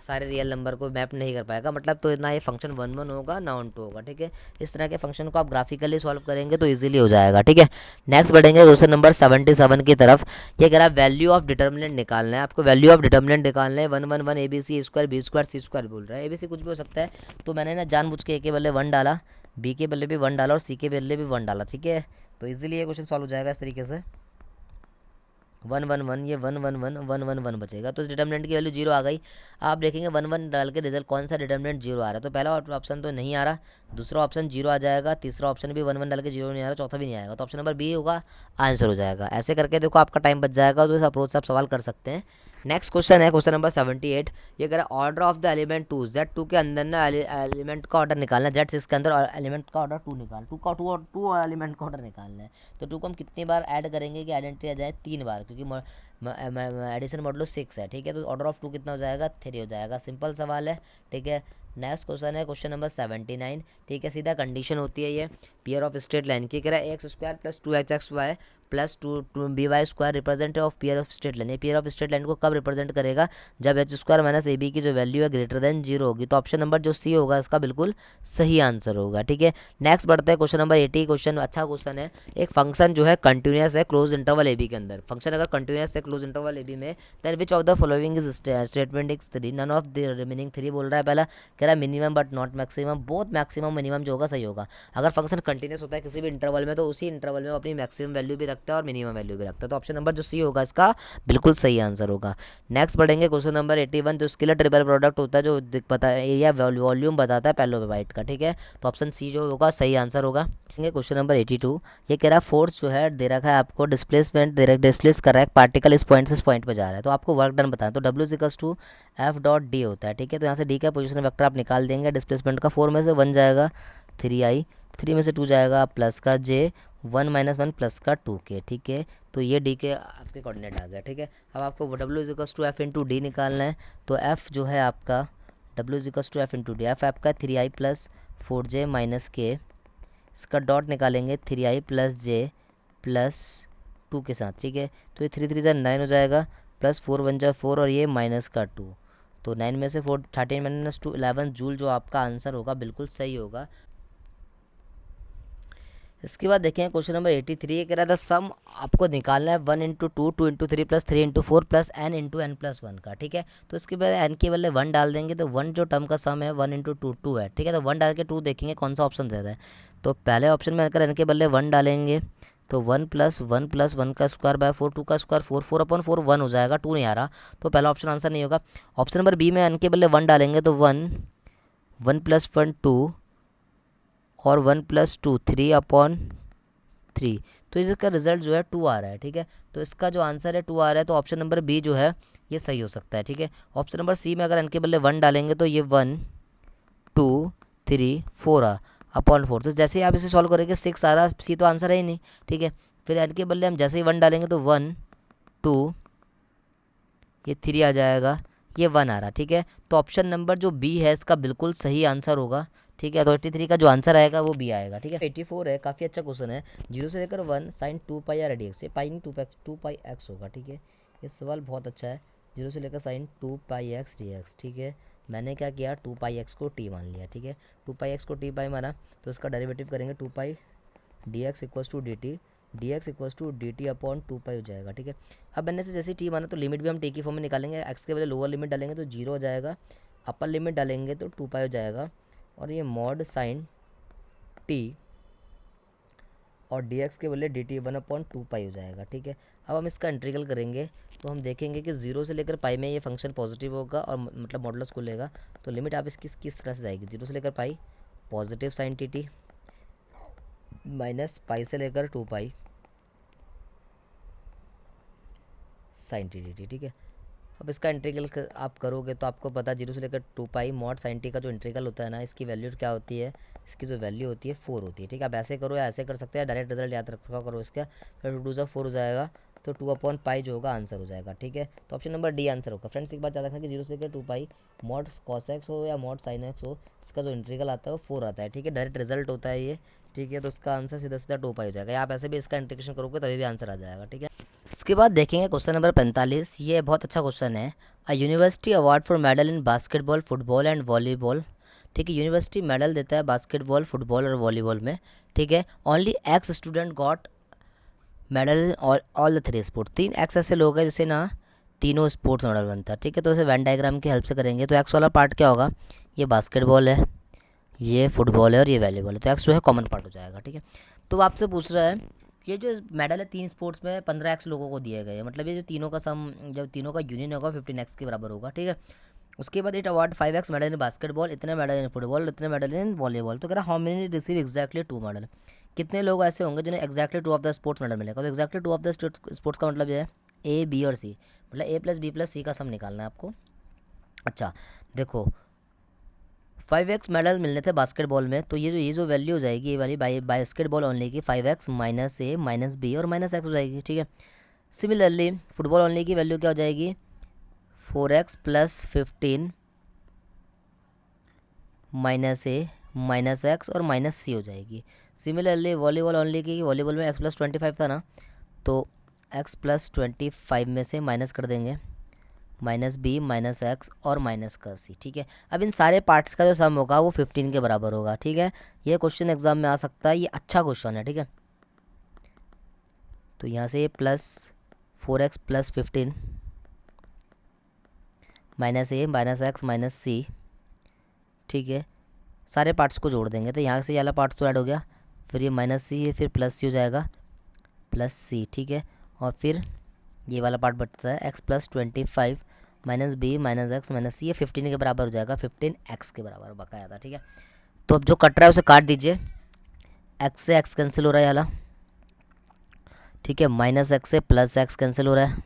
सारे रियल नंबर को मैप नहीं कर पाएगा, मतलब तो ना ये फंक्शन 1 1 होगा ना ऑन 2 होगा, ठीक है। इस तरह के फंक्शन को आप ग्राफिकली सॉल्व करेंगे तो इजीली हो जाएगा, ठीक है। नेक्स्ट बढ़ेंगे क्वेश्चन नंबर 77 की तरफ। ये कह रहा है वैल्यू ऑफ डिटर्मिनेंट निकालना है आपको। वैल्यू ऑफ डिटर्मिनेंट निकालना है 1 1 1 ABC स्क्वायर B² C² बोल रहा है। ABC कुछ भी हो सकता है, तो मैंने ना जानबूझ के A के बदले 1 डाला, B के बदले भी 1 डाला और C के बदले भी 1 डाला, ठीक है। तो ईजिली ये क्वेश्चन सॉल्व हो जाएगा इस तरीके से। वन वन वन, ये one one one one one one बचेगा, तो इस डिटर्मिनेंट की वैल्यू जीरो आ गई। आप देखेंगे वन वन डाल के रिजल्ट कौन सा डिटर्मिनेंट जीरो आ रहा है, तो पहला ऑप्शन तो नहीं आ रहा, दूसरा ऑप्शन जीरो आ जाएगा, तीसरा ऑप्शन भी वन वन डाल के जीरो नहीं आ रहा, चौथा भी नहीं आएगा, तो ऑप्शन नंबर बी होगा आंसर हो जाएगा। ऐसे करके देखो आपका टाइम बच जाएगा, तो इस अप्रोच से आप सवाल कर सकते हैं। नेक्स्ट क्वेश्चन है क्वेश्चन नंबर 78। ये कह रहा है order of the element two, Z2 के अंदर ना एलिमेंट का ऑर्डर निकालना है, Z6 के अंदर एलिमेंट का ऑर्डर टू निकाल, टू एलिमेंट का ऑर्डर निकालना है। तो टू को हम कितनी बार ऐड करेंगे कि आइडेंटिटी आ जाए, 3 बार, क्योंकि एडिशन मॉडलो 6 है, ठीक है। तो ऑर्डर ऑफ टू कितना हो जाएगा, 3 हो जाएगा, सिंपल सवाल है, ठीक है। नेक्स्ट क्वेश्चन है क्वेश्चन नंबर 79, ठीक है। सीधा कंडीशन होती है ये पेयर ऑफ स्ट्रेट लाइन की, कह रहा है x² plus 2hxy plus 2by² representative of pair of straight line. ये पेयर ऑफ स्ट्रेट लाइन को कब रिप्रेजेंट करेगा, जब h² माइनस ab की जो वैल्यू है ग्रेटर देन 0 होगी। तो ऑप्शन नंबर जो सी होगा इसका बिल्कुल सही आंसर होगा, ठीक है। नेक्स्ट बढ़ते हैं क्वेश्चन नंबर 80। क्वेश्चन अच्छा क्वेश्चन है। एक फंक्शन जो है कंटिन्यूस है क्लोज इंटरवल ए बी के अंदर, फंक्शन अगर कंटिन्यूस है क्लोज इंटरवल ए बी में, then which of the following is statement is 3, none of the remaining 3 बोल रहा है। पहला कह रहा है minimum but not maximum, both maximum minimum जो होगा सही होगा। अगर फंक्शन कंटिन्यूस होता है किसी भी इंटरवल में, तो उसी इंटरवल में वो अपनी मैक्सिमम वैल्यू भी रखता है और मिनिमम वैल्यू भी रखता है, तो ऑप्शन नंबर जो सी होगा इसका बिल्कुल सही आंसर होगा। नेक्स्ट बढ़ेंगे क्वेश्चन नंबर 81। तो स्केलर ट्रिपल प्रोडक्ट होता है जो पता है एरिया वॉल्यूम बताता है पैरेललोपाइड का, ठीक है। तो ऑप्शन सी जो होगा सही आंसर होगा। Question number 82। ये कह रहा है फोर्स जो है दे रखा है आपको, डिस्प्लेसमेंट डिस्प्लेस कर रहा है पार्टिकल इस पॉइंट से इस पॉइंट पे जा रहा है, तो आपको वर्क डन बताएं। तो W=F.D होता है, ठीक है। तो यहाँ से डी का पोजीशन वेक्टर आप निकाल देंगे, डिस्प्लेसमेंट का 4 में से 1 जाएगा 3i, 3 में से 2 जाएगा प्लस का j, 1 - 1 प्लस का 2k, ठीक है। तो ये डी के आपके कोऑर्डिनेट आ गया, ठीक है। अब आपको W=F/D निकालना है। तो F जो है आपका W=F/D, F आपका 3i plus 4j minus k, इसका डॉट निकालेंगे 3i प्लस j प्लस 2 के साथ, ठीक है। तो ये 3 3 जा 9 हो जाएगा, प्लस 4 1 जा 4 और ये माइनस का 2, तो 9 में से 4 13 - 2 11 जूल जो आपका आंसर होगा बिल्कुल सही होगा। इसके बाद देखें क्वेश्चन नंबर 83। ये कह रहा था सम आपको निकालना है 1 × 2 2 × 3 प्लस 3 × 4 प्लस n × n+1 का, ठीक है। तो इसके बाद n के बदले 1 डाल देंगे, तो 1 जो टर्म का सम है 1 × 2 2 है, ठीक है। तो 1 डाल के 2 देखेंगे कौन सा ऑप्शन दे रहा है। तो पहले ऑप्शन में अगर n के बदले 1 डालेंगे तो 1 + 1 + 1 का स्क्वायर बाय 4, 2 का स्क्वायर 4, 4/4 1 हो जाएगा, 2 नहीं आ रहा, तो पहला ऑप्शन आंसर नहीं होगा। ऑप्शन नंबर बी में n के बदले 1 डालेंगे तो 1 1 + 1 2 और 1 + 2 3/3, तो इसका रिजल्ट जो है 2 आ रहा है, ठीक है। तो इसका जो आंसर है 2 आ रहा है, तो ऑप्शन नंबर बी जो है ये सही हो सकता है, ठीक है। ऑप्शन नंबर सी में अगर n के बदले 1 डालेंगे तो ये 1 2 3 4/4, तो जैसे ही आप इसे सॉल्व करेंगे 6 आ रहा, सी तो आंसर है ही नहीं, ठीक है। फिर n के बदले हम जैसे ही 1 डालेंगे तो 1 2 ये 3 आ जाएगा, ये 1 आ रहा, ठीक है। तो ऑप्शन नंबर जो बी है इसका बिल्कुल सही आंसर होगा, ठीक है। तो 83 का जो आंसर आएगा वो बी आएगा, ठीक है। 84 है, काफ़ी अच्छा क्वेश्चन है। 0 से लेकर 1 sin 2π या रेडियक्स, ये पाई नहीं 2πx होगा, ठीक है। ये सवाल बहुत अच्छा है। 0 से लेकर sin 2πx dx, ठीक है। मैंने क्या किया 2πx को t मान लिया, ठीक है। 2πx को t माना, तो इसका डेरिवेटिव करेंगे 2π dx = dt, dx = dt/2π हो जाएगा, ठीक है। अब मैंने से जैसे टी माना तो लिमिट भी हम टी की फॉर्म में निकालेंगे, एक्स के बदले लोअर लिमिट डालेंगे तो 0 हो जाएगा, अपर लिमिट डालेंगे तो 2π हो जाएगा, और ये मॉड साइन टी और dx के बदले dt 1/2π हो जाएगा, ठीक है। अब हम इसका इंटीग्रल करेंगे तो हम देखेंगे कि 0 से लेकर पाई में ये फंक्शन पॉजिटिव होगा और मतलब मॉडुलस को लेगा, तो लिमिट आप इसकी किस तरह से जाएगी, 0 से लेकर pi positive sine T minus pi से लेकर 2π साइन टी, ठीक है। अब इसका इंटीग्रल आप करोगे तो आपको पता 0 से लेकर 2π मॉड साइन टी का जो इंटीग्रल होता है ना, इसकी वैल्यू क्या होती है, इसकी जो वैल्यू होती है 4 होती है, ठीक है। आप ऐसे करो या ऐसे कर सकते हैं, डायरेक्ट रिजल्ट याद रखा करो इसका, फिर 2 से 4 हो जाएगा, तो 2/π जो होगा आंसर हो जाएगा, ठीक है। तो ऑप्शन नंबर डी आंसर होगा। फ्रेंड्स एक बात याद रखना कि 0 से लेकर 2π मॉड cos x हो या मॉड sin x हो, इसका जो इंटीग्रल आता है वो 4 आता है, ठीक है। डायरेक्ट रिजल्ट होता है ये, ठीक है। तो इसका आंसर सीधा सीधा 2π हो जाएगा, या आप ऐसे भी इसका इंटीग्रेशन करोगे तभी भी आंसर आ जाएगा, ठीक है। इसके बाद देखेंगे क्वेश्चन नंबर 45। ये बहुत अच्छा क्वेश्चन है। A university award for medal in basketball, football and volleyball, ठीक है। यूनिवर्सिटी मेडल देता है बास्केटबॉल, फुटबॉल और वॉलीबॉल में, ठीक है। Only x student got medal in all the 3 sport, 3 x ऐसे लोग हैं जिससे ना तीनों स्पोर्ट्स मेडल बनता है, ठीक है। तो इसे वेन डायग्राम की हेल्प से करेंगे। तो एक्स वाला पार्ट क्या होगा, ये बास्केटबॉल है, ये फुटबॉल है और ये वॉलीबॉल है, तो एक्स जो है कॉमन पार्ट हो जाएगा, ठीक है। तो आपसे पूछ रहा है ये जो मेडल है 3 स्पोर्ट्स में 15x लोगों को दिए गए हैं, मतलब ये जो तीनों का सम, जब तीनों का यूनियन होगा 15x के बराबर होगा, ठीक है। उसके बाद it award 5x medal in basketball, इतने मेडल इन फुटबॉल, इतने मेडल इन वॉलीबॉल। तो कह रहा how many receive exactly 2 medal, कितने लोग ऐसे होंगे जिन्हें exactly 2 of the sports medal मिलेगा। तो एग्जैक्टली 2 ऑफ द स्पोर्ट्स का मतलब ये है ए बी और सी, मतलब ए प्लस बी प्लस सी का सम निकालना है आपको। अच्छा देखो 5x मेडल मिलने थे बास्केटबॉल में, तो ये जो वैल्यू हो जाएगी ये वाली बास्केटबॉल ओनली की 5x माइनस ए माइनस बी और माइनस एक्स हो जाएगी, ठीक है। सिमिलरली फुटबॉल ओनली की वैल्यू क्या हो जाएगी 4x प्लस 15 माइनस ए माइनस एक्स और माइनस सी हो जाएगी। सिमिलरली वॉलीबॉल ओनली की, वॉलीबॉल में x प्लस 25 था ना, तो x प्लस 25 में से माइनस कर देंगे माइनस बी माइनस एक्स और माइनस का सी, ठीक है। अब इन सारे पार्ट्स का जो सम होगा वो 15 के बराबर होगा, ठीक है। ये क्वेश्चन एग्जाम में आ सकता है, ये अच्छा क्वेश्चन है, ठीक है। तो यहाँ से प्लस 4x प्लस 15 माइनस ए माइनस एक्स माइनस सी, ठीक है। सारे पार्ट्स को जोड़ देंगे तो यहाँ से ये वाला पार्ट्स तो ऐड हो गया, फिर ये माइनस सी है, फिर प्लस सी हो जाएगा प्लस सी, ठीक है। और फिर ये वाला पार्ट बचता है x plus 25 minus B minus X minus C, ये 15 के बराबर हो जाएगा, 15x के बराबर बकाया था, ठीक है। तो अब जो कट रहा है उसे काट दीजिए, x से x कैंसिल हो रहा है वाला, ठीक है। माइनस x से प्लस x कैंसिल हो रहा है,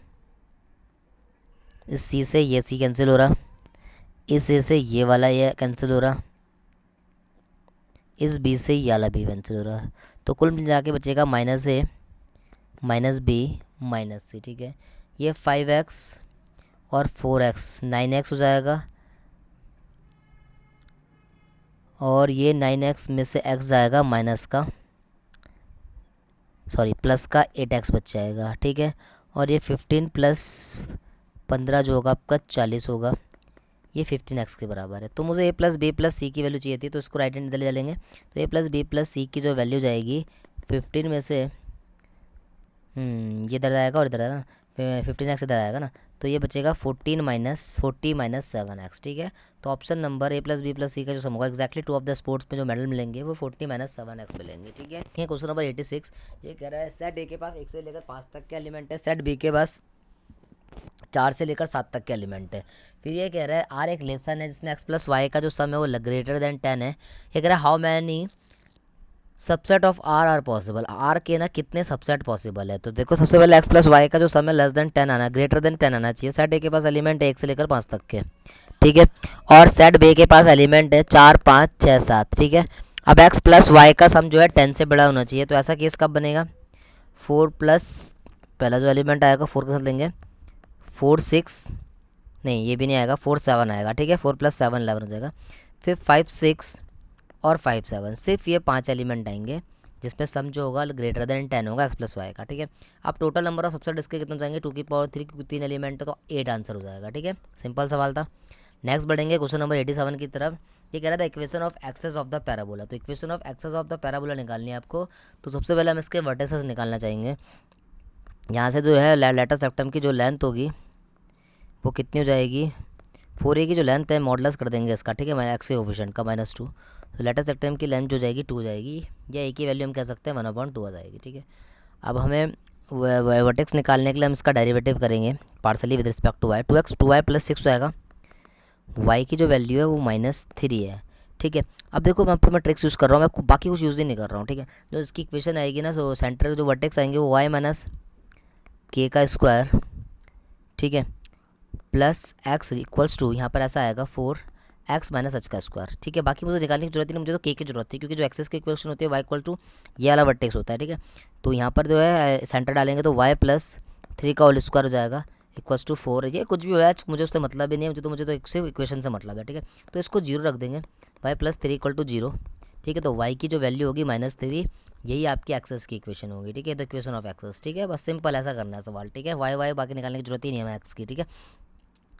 इस c से ये c कैंसिल हो रहा, इस a से ये वाला ये कैंसिल हो रहा, इस b से ये वाला b कैंसिल हो रहा है। तो कुल मिला के बचेगा minus a minus B minus C, ठीक है। ये 5x और 4x 9x हो जाएगा, और ये 9x में से x जाएगा माइनस का, सॉरी प्लस का 8x बच जाएगा, ठीक है। और ये 15 प्लस 15 जो होगा आपका 40 होगा, ये 15x के बराबर है। तो मुझे a प्लस बी प्लस सी की वैल्यू चाहिए थी, तो इसको राइट हैंड ले लेंगे। तो a प्लस बी प्लस सी की जो वैल्यू जाएगी 15 में से ये इधर आएगा और इधर आएगा ना, 15x इधर आएगा ना, तो ये बचेगा 40 माइनस 7x, ठीक है। तो option number A plus B plus C का जो सम होगा एक्जैक्टली 2 ऑफ द स्पोर्ट्स में जो मेडल मिलेंगे वो 40 माइनस 7x मिलेंगे, ठीक है। क्वेश्चन नंबर 86 ये कह रहा है सेट ए के पास 1 से लेकर 5 तक के एलिमेंट है, सेट बी के पास 4 से लेकर 7 तक के एलिमेंट है। फिर ये कह रहा है आर एक लेसन है जिसमें x प्लस वाई का जो सम है वो ग्रेटर देन 10 है। ये कह रहा है how many subset of R possible, R के ना कितने सबसेट पॉसिबल है। तो देखो सबसे पहले x प्लस वाई का जो सम है लेस देन 10 आना, ग्रेटर देन 10 आना चाहिए। सेट ए के पास एलिमेंट है 1 से लेकर 5 तक के, ठीक है। और सेट बी के पास एलिमेंट है 4 5 6 7, ठीक है। अब x प्लस वाई का सम जो है 10 से बड़ा होना चाहिए। तो ऐसा केस कब बनेगा 4 प्लस पहला जो एलिमेंट आएगा 4 के साथ लेंगे 4 6, नहीं ये भी नहीं आएगा, 4 7 आएगा, ठीक है। 4 प्लस 7 11 हो जाएगा। फिर 5 6 और 5 7, सिर्फ ये 5 एलिमेंट आएंगे जिसमें सम जो होगा ग्रेटर देन 10 होगा x प्लस वाई का, ठीक है। अब टोटल नंबर ऑफ सबसेट इसके कितने जाएंगे 2 की पावर 3, क्योंकि 3 एलिमेंट है तो 8 आंसर हो जाएगा, ठीक है। सिंपल सवाल था। नेक्स्ट बढ़ेंगे क्वेश्चन नंबर 87 की तरफ। ये कह रहा था equation of axis of the parabola. तो equation of axis of the parabola निकालनी है आपको। तो सबसे पहले हम इसके वर्टिसेस निकालना चाहेंगे। यहाँ से जो है लेटर सेप्टम की जो लेंथ होगी वो कितनी हो जाएगी 4a की जो लेंथ है मॉडलस कर देंगे इसका, ठीक है। एक्स के कोफिशिएंट का -2, तो लेटर सेक्टम की लेंथ जो जाएगी 2 जाएगी, या एक ही वैल्यू हम कह सकते हैं 1/2 आ जाएगी, ठीक है। अब हमें वर्टेक्स निकालने के लिए हम इसका डेरिवेटिव करेंगे partially with respect to y. 2y plus 6 आएगा, y की जो वैल्यू है वो -3 है, ठीक है। अब देखो मैं ट्रिक्स यूज़ कर रहा हूँ, मैं बाकी कुछ यूज़ ही नहीं कर रहा हूँ, ठीक है। जो इसकी इक्वेशन आएगी ना, तो सेंटर जो वर्टेक्स आएंगे वो y माइनस k का स्क्वायर, ठीक है, प्लस x इक्वल्स टू यहाँ पर ऐसा आएगा 4x माइनस h का स्क्वायर, ठीक है। बाकी मुझे निकालने की जरूरत नहीं, मुझे तो k की जरूरत थी, क्योंकि जो एक्सेस की इक्वेशन होती है y इक्वल टू ये वाला वर्टेक्स होता है, ठीक है। तो यहाँ पर जो है सेंटर डालेंगे तो y प्लस 3 का होल स्क्वायर हो जाएगा इक्वल्स टू 4। ये कुछ भी हो है मुझे उससे मतलब ही नहीं है, मुझे तो सिर्फ इक्वेशन से मतलब है, ठीक है। तो इसको 0 रख देंगे, y प्लस 3 इक्वल टू 0, ठीक है। तो y की जो वैल्यू होगी -3, यही आपकी एक्सेस की इक्वेशन होगी, ठीक है। द इक्वेशन ऑफ एक्सेस, ठीक है। बस सिंपल ऐसा करना है सवाल, ठीक है। y बाकी निकालने की जरूरत ही नहीं है एक्स की, ठीक है।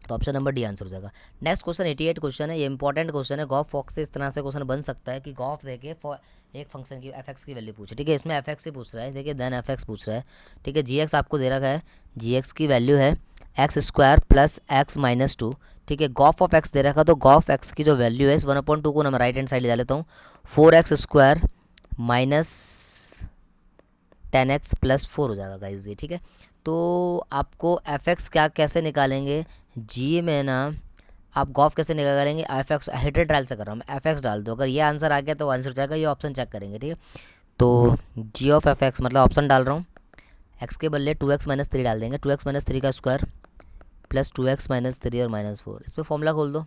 तो ऑप्शन नंबर डी आंसर हो जाएगा। नेक्स्ट क्वेश्चन 88 क्वेश्चन है, ये इंपॉर्टेंट क्वेश्चन है। गॉफ फॉक्स से इस तरह से क्वेश्चन बन सकता है कि गॉफ देके एक फंक्शन की एफ एक्स की वैल्यू पूछे, ठीक है। इसमें एफ एक्स से पूछ रहा है, देखिए देन एफ एक्स पूछ रहा है, ठीक है। जी एक्स आपको दे रखा है, जी एक्स की वैल्यू है x square plus x minus 2, ठीक है। गॉफ ऑफ एक्स दे रखा, तो गॉफ एक्स की जो वैल्यू है इस 1/2 को मैं राइट हैंड साइड ले लेता हूँ, 4x square minus 10x plus 4 हो जाएगा गाइज ये, ठीक है। तो आपको fx क्या कैसे निकालेंगे, जी में ना आप गॉफ कैसे निकालेंगे, fx हिटेड ट्रायल से कर रहा हूँ मैं, fx डाल दो, अगर ये आंसर आ गया तो आंसर जाएगा, ये ऑप्शन चेक करेंगे, ठीक है। तो जी ऑफ fx मतलब ऑप्शन डाल रहा हूँ, x के बदले 2x माइनस 3 डाल देंगे, 2x माइनस 3 का स्क्वायर प्लस 2x माइनस 3 और माइनस 4, इस पर फॉर्मूला खोल दो,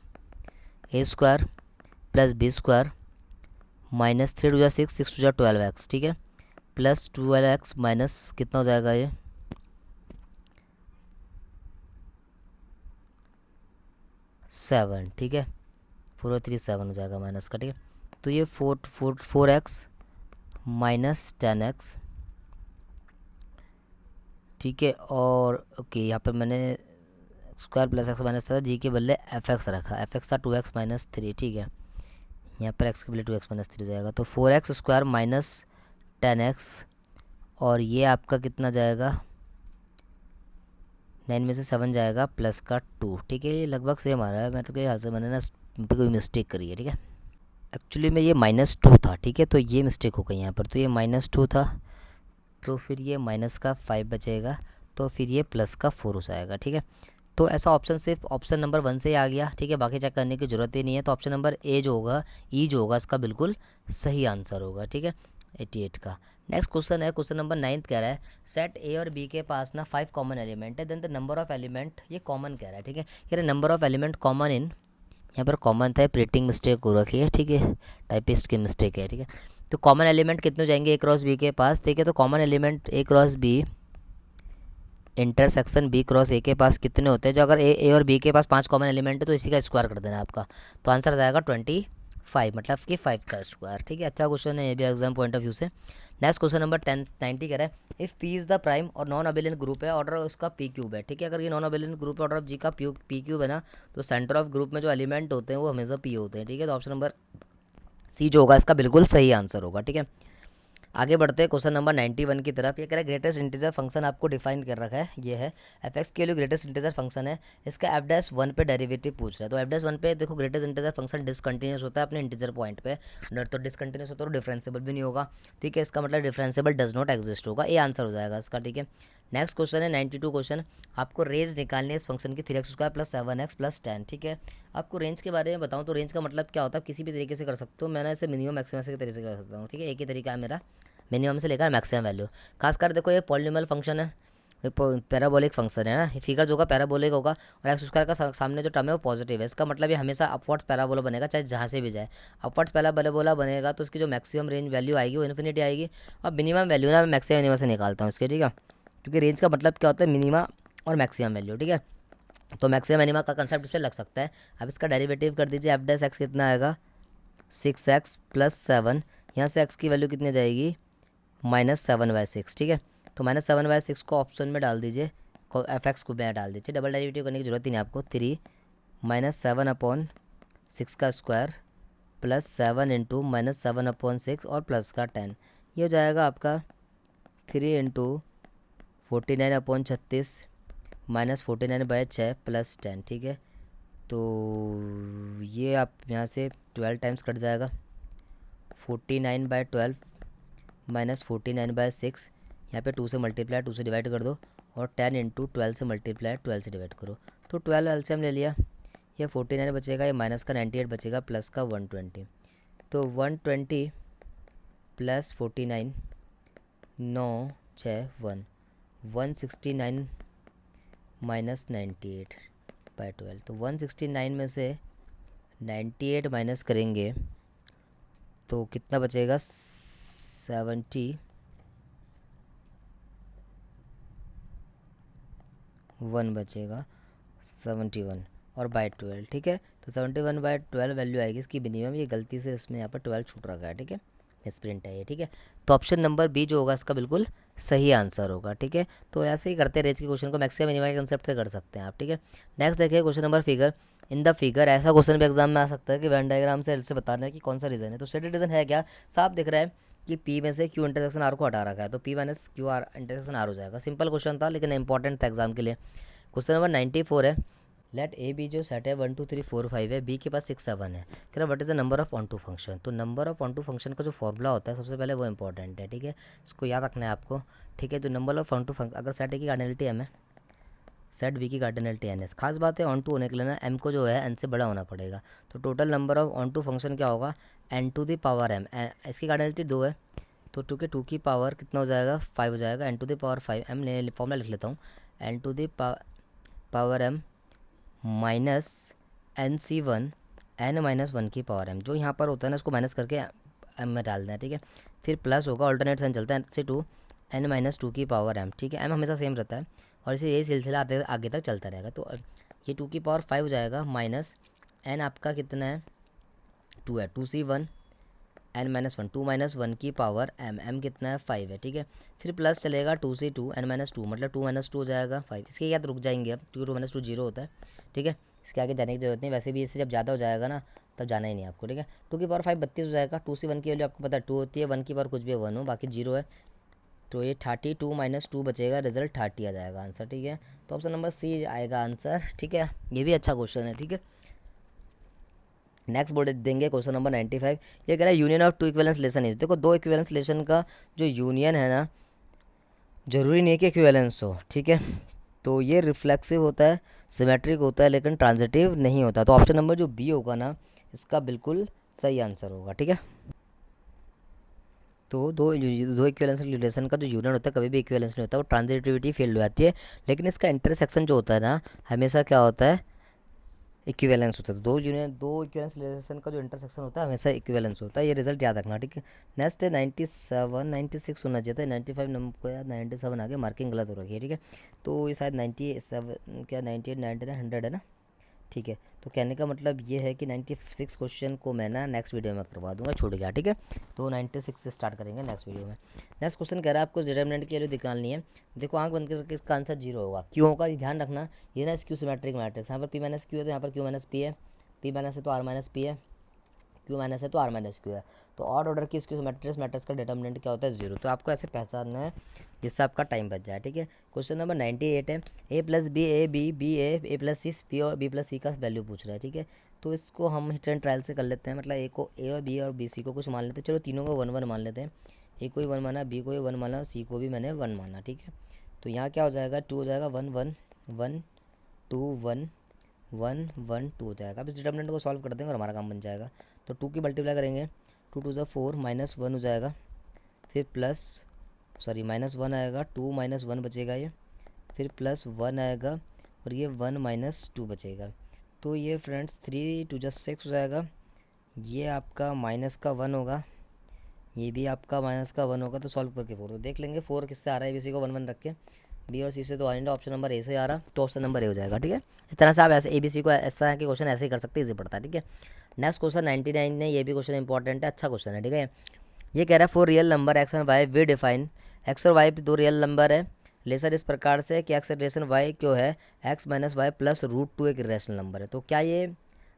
A square plus B square minus 3 टू जा 6, 6 टू जा 12x, ठीक है, प्लस 12x माइनस कितना हो जाएगा ये 7, ठीक है, 4 और 3 7 हो जाएगा माइनस का, ठीक है। तो ये 4x माइनस 10x, ठीक है। और ओके यहाँ पर मैंने स्क्वायर प्लस एक्स माइनस था, जी के बदले fx रखा, fx था 2x माइनस 3, ठीक है, यहाँ पर x के बदले 2x माइनस 3 हो जाएगा, तो 4x स्क्वायर माइनस 10x, और ये आपका कितना जाएगा 9 में से 7 जाएगा प्लस का 2, ठीक है। ये लगभग सेम आ रहा है, मैं तो ख्याल से मैंने ना कोई मिस्टेक करी है, ठीक है। एक्चुअली में ये -2 था, ठीक है, तो ये मिस्टेक हो गई यहाँ पर, तो ये -2 था, तो फिर ये माइनस का 5 बचेगा, तो फिर ये प्लस का 4 हो जाएगा, ठीक है। तो ऐसा ऑप्शन सिर्फ ऑप्शन नंबर 1 से ही आ गया, ठीक है, बाकी चेक करने की ज़रूरत ही नहीं है। तो ऑप्शन नंबर ए जो होगा, ई जो होगा, इसका बिल्कुल सही आंसर होगा, ठीक है, 88 का। नेक्स्ट क्वेश्चन है, क्वेश्चन नंबर 9 कह रहा है सेट ए और बी के पास ना 5 कॉमन एलिमेंट है, then the number of element, ये कॉमन कह रहा है, ठीक है, ये number of element common in, यहाँ पर कॉमन था, प्रिंटिंग मिस्टेक हो रखी है, ठीक है, टाइपिस्ट की मिस्टेक है, ठीक है। तो कॉमन एलिमेंट कितने हो जाएंगे ए क्रॉस बी के पास, ठीक है, तो common element A cross B intersection B cross A के पास कितने होते हैं, जो अगर ए और बी के पास 5 कॉमन एलिमेंट है तो इसी का स्क्वायर कर देना आपका, तो आंसर आ जाएगा 25, मतलब कि 5 का स्क्वायर, ठीक है। अच्छा क्वेश्चन है ये भी एग्जाम पॉइंट ऑफ व्यू से। नेक्स्ट क्वेश्चन नंबर 90 कह रहा है if P is the prime और नॉन अबेलियन ग्रुप है, ऑर्डर उसका पी क्यूब है, ठीक है। अगर ये नॉन अबेलियन ग्रुप है, ऑर्डर ऑफ जी का पी क्यूब है ना, तो सेंटर ऑफ ग्रुप में जो एलिमेंट होते हैं वो हमेशा पी होते हैं, ठीक है। तो ऑप्शन नंबर सी जो होगा इसका बिल्कुल सही आंसर होगा, ठीक है। आगे बढ़ते हैं क्वेश्चन नंबर 91 की तरफ। ये कह रहा है ग्रेटेस्ट इंटीजर फंक्शन आपको डिफाइन कर रखा है, ये है fx के लिए ग्रेटेस्ट इंटीजर फंक्शन है, इसका f'1 पे डेरिवेटिव पूछ रहा है। तो f'1 पे देखो ग्रेटेस्ट इंटीजर फंक्शन डिसकंटिन्यूस होता है अपने इंटीजर पॉइंट पे, तो डिसकंटिन्यूस होता है तो डिफरेंशिएबल भी नहीं होगा, ठीक है, इसका मतलब डिफरेंशिएबल डज नॉट एग्जिस्ट होगा, ये आंसर हो जाएगा इसका, ठीक है। नेक्स्ट क्वेश्चन है 92 क्वेश्चन, आपको रेंज निकालनी है इस फंक्शन की 3x square plus 7x plus 10, ठीक है। आपको रेंज के बारे में बताऊं तो रेंज का मतलब क्या होता है, आप किसी भी तरीके से कर सकते हो, मैंने इसे मिनिमम मैक्सिमम के तरीके से कर सकता हूँ, ठीक है, एक ही तरीका है मेरा, मिनिमम से लेकर मैक्सिमम वैल्यू। खासकर देखो ये पॉलिनोमियल फंक्शन है, पैराबोलिक फंक्शन है ना, फिगर जो होगा पैराबोलिक होगा, और एक्स स्क्वायर का सामने जो टर्म है वो पॉजिटिव है, इसका मतलब ये हमेशा अपवर्ड्स पैराबोला बनेगा, चाहे जहाँ से भी जाए अपवर्ड्स पैराबोला बनेगा, तो उसकी जो मैक्सिमम रेंज वैल्यू आएगी वो इन्फिनिटी आएगी, और मिनिमम वैल्यू ना मैं मैक्सिमम मिनिमम से निकालता हूँ इसके, ठीक है, क्योंकि रेंज का मतलब क्या होता है मिनिमा और मैक्सिमम वैल्यू, ठीक है। तो मैक्सिमम मिनिमा का कंसेप्ट इससे लग सकता है। अब इसका डेरिवेटिव कर दीजिए, एफ डैश एक्स कितना आएगा 6x प्लस 7, यहाँ से x की वैल्यू कितनी जाएगी -7/6, ठीक है। तो -7/6 को ऑप्शन में डाल दीजिए, f(x) को बैठ डाल दीजिए, डबल डेरिवेटिव करने की जरूरत ही नहीं आपको, 3 -7/6 का स्क्वायर प्लस 7 इंटू -7/6 और प्लस का 10, ये हो जाएगा आपका 3 इंटू 49/36 -49/6 प्लस 10, ठीक है। तो ये आप यहाँ से 12 टाइम्स कट जाएगा, 49/12 -49/6, यहाँ पे 2 से मल्टीप्लाई 2 से डिवाइड कर दो, और 10 इंटू 12 से मल्टीप्लाई 12 से डिवाइड करो, तो 12 एलसीएम ले लिया, ये 49 बचेगा, ये माइनस का 98 बचेगा, प्लस का 120, तो 120 प्लस 49 9 6 1 169 माइनस 98/12, तो 169 में से 98 माइनस करेंगे तो कितना बचेगा 71 बचेगा, 71 और बाई 12, ठीक है। तो 71/12 वैल्यू आएगी इसकी मिनिमम, ये गलती से इसमें यहाँ पर 12 छूट रखा है, ठीक है, मिसप्रिंट है ये, ठीक है। तो ऑप्शन नंबर बी जो होगा इसका बिल्कुल सही आंसर होगा, ठीक है। तो ऐसे ही करते रेंज के क्वेश्चन को मैक्सिमम मिनिमम के कंसेप्ट से कर सकते हैं आप, ठीक है। नेक्स्ट देखिए question number figure in the figure, ऐसा क्वेश्चन भी एग्जाम में आ सकता है कि वेन डायग्राम से बताना है कि कौन सा रीजन है। तो स्टेटेड रीजन है क्या, साफ दिख रहा है कि P में से Q इंटरसेक्शन R को हटा रखा है, तो P minus Q R intersection R हो जाएगा। सिंपल क्वेश्चन था लेकिन इंपॉर्टेंट था एग्जाम के लिए। क्वेश्चन नंबर 94 है, लेट ए बी जो सेट है 1 2 3 4 5 है, बी के पास 6 7 है। कह रहा what is the number of on to function. तो number of on to function का जो फॉर्मूला होता है सबसे पहले वो इंपॉर्टेंट है, ठीक है, इसको याद रखना है आपको, ठीक है। जो नंबर ऑफ ऑन टू फंक्शन, अगर सेट ए की कार्डिनलिटी एम है, सेट बी की कार्डिनलिटी एन है, खास बात है ऑन टू होने के लिए ना एम को जो है एन से बड़ा होना पड़ेगा। तो total number of on to फंक्शन क्या होगा, n to the power m, इसकी कार्डिनलिटी 2 है, तो टू के 2 की पावर कितना हो जाएगा 5 हो जाएगा, n to the power 5, m formula लिख लेता हूँ, n to the power m minus n C one, n minus one की पावर एम, जो यहाँ पर होता है ना इसको माइनस करके एम में डालना है, ठीक है। फिर प्लस होगा, ऑल्टरनेट साइन चलता है, से 2 एन माइनस 2 की पावर एम, ठीक है। एम हमेशा सेम रहता है और इसे यही सिलसिला आगे तक चलता रहेगा। तो ये 2 की पावर 5 हो जाएगा, माइनस एन आपका कितना है 2 है, 2c1 एन माइनस 1, 2 माइनस 1 की पावर एम, एम कितना है 5 है, ठीक है। फिर प्लस चलेगा 2c2 एन माइनस 2, मतलब 2 माइनस 2 हो जाएगा 5, इसके याद रुक जाएंगे अब, क्योंकि 2 माइनस 2 जीरो होता है, ठीक है। इसके आगे जाने की जरूरत नहीं, वैसे भी इससे जब ज़्यादा हो जाएगा ना तब जाना ही नहीं आपको, ठीक है। 2 की पावर 5 32 हो जाएगा, 2c1 की वैल्यू आपको पता है 2 होती है, 1 की पावर कुछ भी 1 हो, बाकी जीरो है, तो ये 32 माइनस 2 बचेगा, रिजल्ट 30 आ जाएगा आंसर, ठीक है। तो ऑप्शन नंबर सी आएगा आंसर, ठीक है। ये भी अच्छा क्वेश्चन है, ठीक है। नेक्स्ट बोर्ड देंगे क्वेश्चन नंबर 95। ये कह रहा है union of two equivalence relation is, देखो दो इक्विवेलेंस रिलेशन का जो यूनियन है ना, जरूरी नहीं है कि इक्विवेलेंस हो, ठीक है। तो ये रिफ्लेक्सिव होता है, सिमेट्रिक होता है, लेकिन ट्रांजिटिव नहीं होता। तो ऑप्शन नंबर जो बी होगा ना इसका बिल्कुल सही आंसर होगा, ठीक है। तो दो इक्विवेलेंस रिलेशन का जो यूनियन होता है कभी भी इक्विवेलेंस नहीं होता, वो ट्रांजिटिविटी फील्ड हो जाती है, लेकिन इसका इंटरसेक्शन जो होता है ना हमेशा क्या होता है, इक्विवेलेंस होता है। तो दो इक्विवेलेंस रिलेशन का जो इंटरसेक्शन होता है हमेशा इक्विवेलेंस होता है, ये रिजल्ट याद रखना, ठीक है। नेक्स्ट है 96 होना चाहिए था, 95 नंबर को यार 97 आ गया, मार्किंग गलत हो रखी है, ठीक है। तो ये शायद 97 क्या 98 99 100 है ना, ठीक है। तो कहने का मतलब ये है कि 96 क्वेश्चन को मैं ना नेक्स्ट वीडियो में करवा दूंगा, छूट गया, ठीक है। तो 96 से स्टार्ट करेंगे नेक्स्ट वीडियो में। नेक्स्ट क्वेश्चन कह रहा है आपको डिटरमिनेंट की वैल्यू निकालनी है। देखो आंख बंद करके इसका आंसर जीरो होगा, क्यों होगा ये ध्यान रखना। ये ना क्यू सिमेट्रिक मैट्रिक्स, यहाँ पर पी माइनस क्यू है तो यहाँ पर क्यू माइनस पी है, पी माइनस है तो आर माइनस पी है, क्यू माइनस है तो आर माइनस क्यू है। तो ऑड ऑर्डर की इसकी मैट्रिक्स का डिटर्मिनेंट क्या होता है जीरो। तो आपको ऐसे पहचानना है जिससे आपका टाइम बच जाए, ठीक है। क्वेश्चन नंबर 98 है, A plus B A B B A plus C P और बी प्लस सी का वैल्यू पूछ रहा है, ठीक है। तो इसको हम हिट एंड ट्रायल से कर लेते हैं, मतलब ए को ए और बी और बी सी को कुछ मान लेते हैं, चलो तीनों को 1 1 मान लेते हैं। ए को ही 1 माना, बी को ही 1 माना, सी को भी मैंने 1 माना, ठीक है। तो यहाँ क्या हो जाएगा 2 हो जाएगा, 1 1 1 2 1 1 1 2 हो जाएगा। अब इस डिटर्मिनेंट को सॉल्व कर देंगे और हमारा काम बन जाएगा। तो 2 की मल्टीप्लाई करेंगे, 2 2 4 माइनस 1 हो जाएगा, फिर प्लस माइनस 1 आएगा, 2 माइनस 1 बचेगा ये, फिर प्लस 1 आएगा और ये 1 माइनस 2 बचेगा। तो ये फ्रेंड्स 3 2 6 हो जाएगा, ये आपका माइनस का 1 होगा, ये भी आपका माइनस का 1 होगा। तो सॉल्व करके 4 तो देख लेंगे 4 किससे आ रहा है, इसी को 1 1 रख के, बी और सी से तो आ नहीं रहा, ऑप्शन नंबर ए से आ रहा, तो ऑप्शन नंबर ए हो जाएगा, ठीक है। इस तरह से आप ऐसे ए बी सी को इस तरह के क्वेश्चन ऐसे ही कर सकते हैं, इजी पड़ता है, ठीक है। नेक्स्ट क्वेश्चन 99 है, ये भी क्वेश्चन इंपॉर्टेंट है, अच्छा क्वेश्चन है, ठीक है। ये कह रहा है for real number x and y we define, x और वाई दो रियल नंबर है, लेसर इस प्रकार से कि एक्स रिलेशन वाई क्यों है x minus y plus root two एक इरेशनल नंबर है। तो क्या ये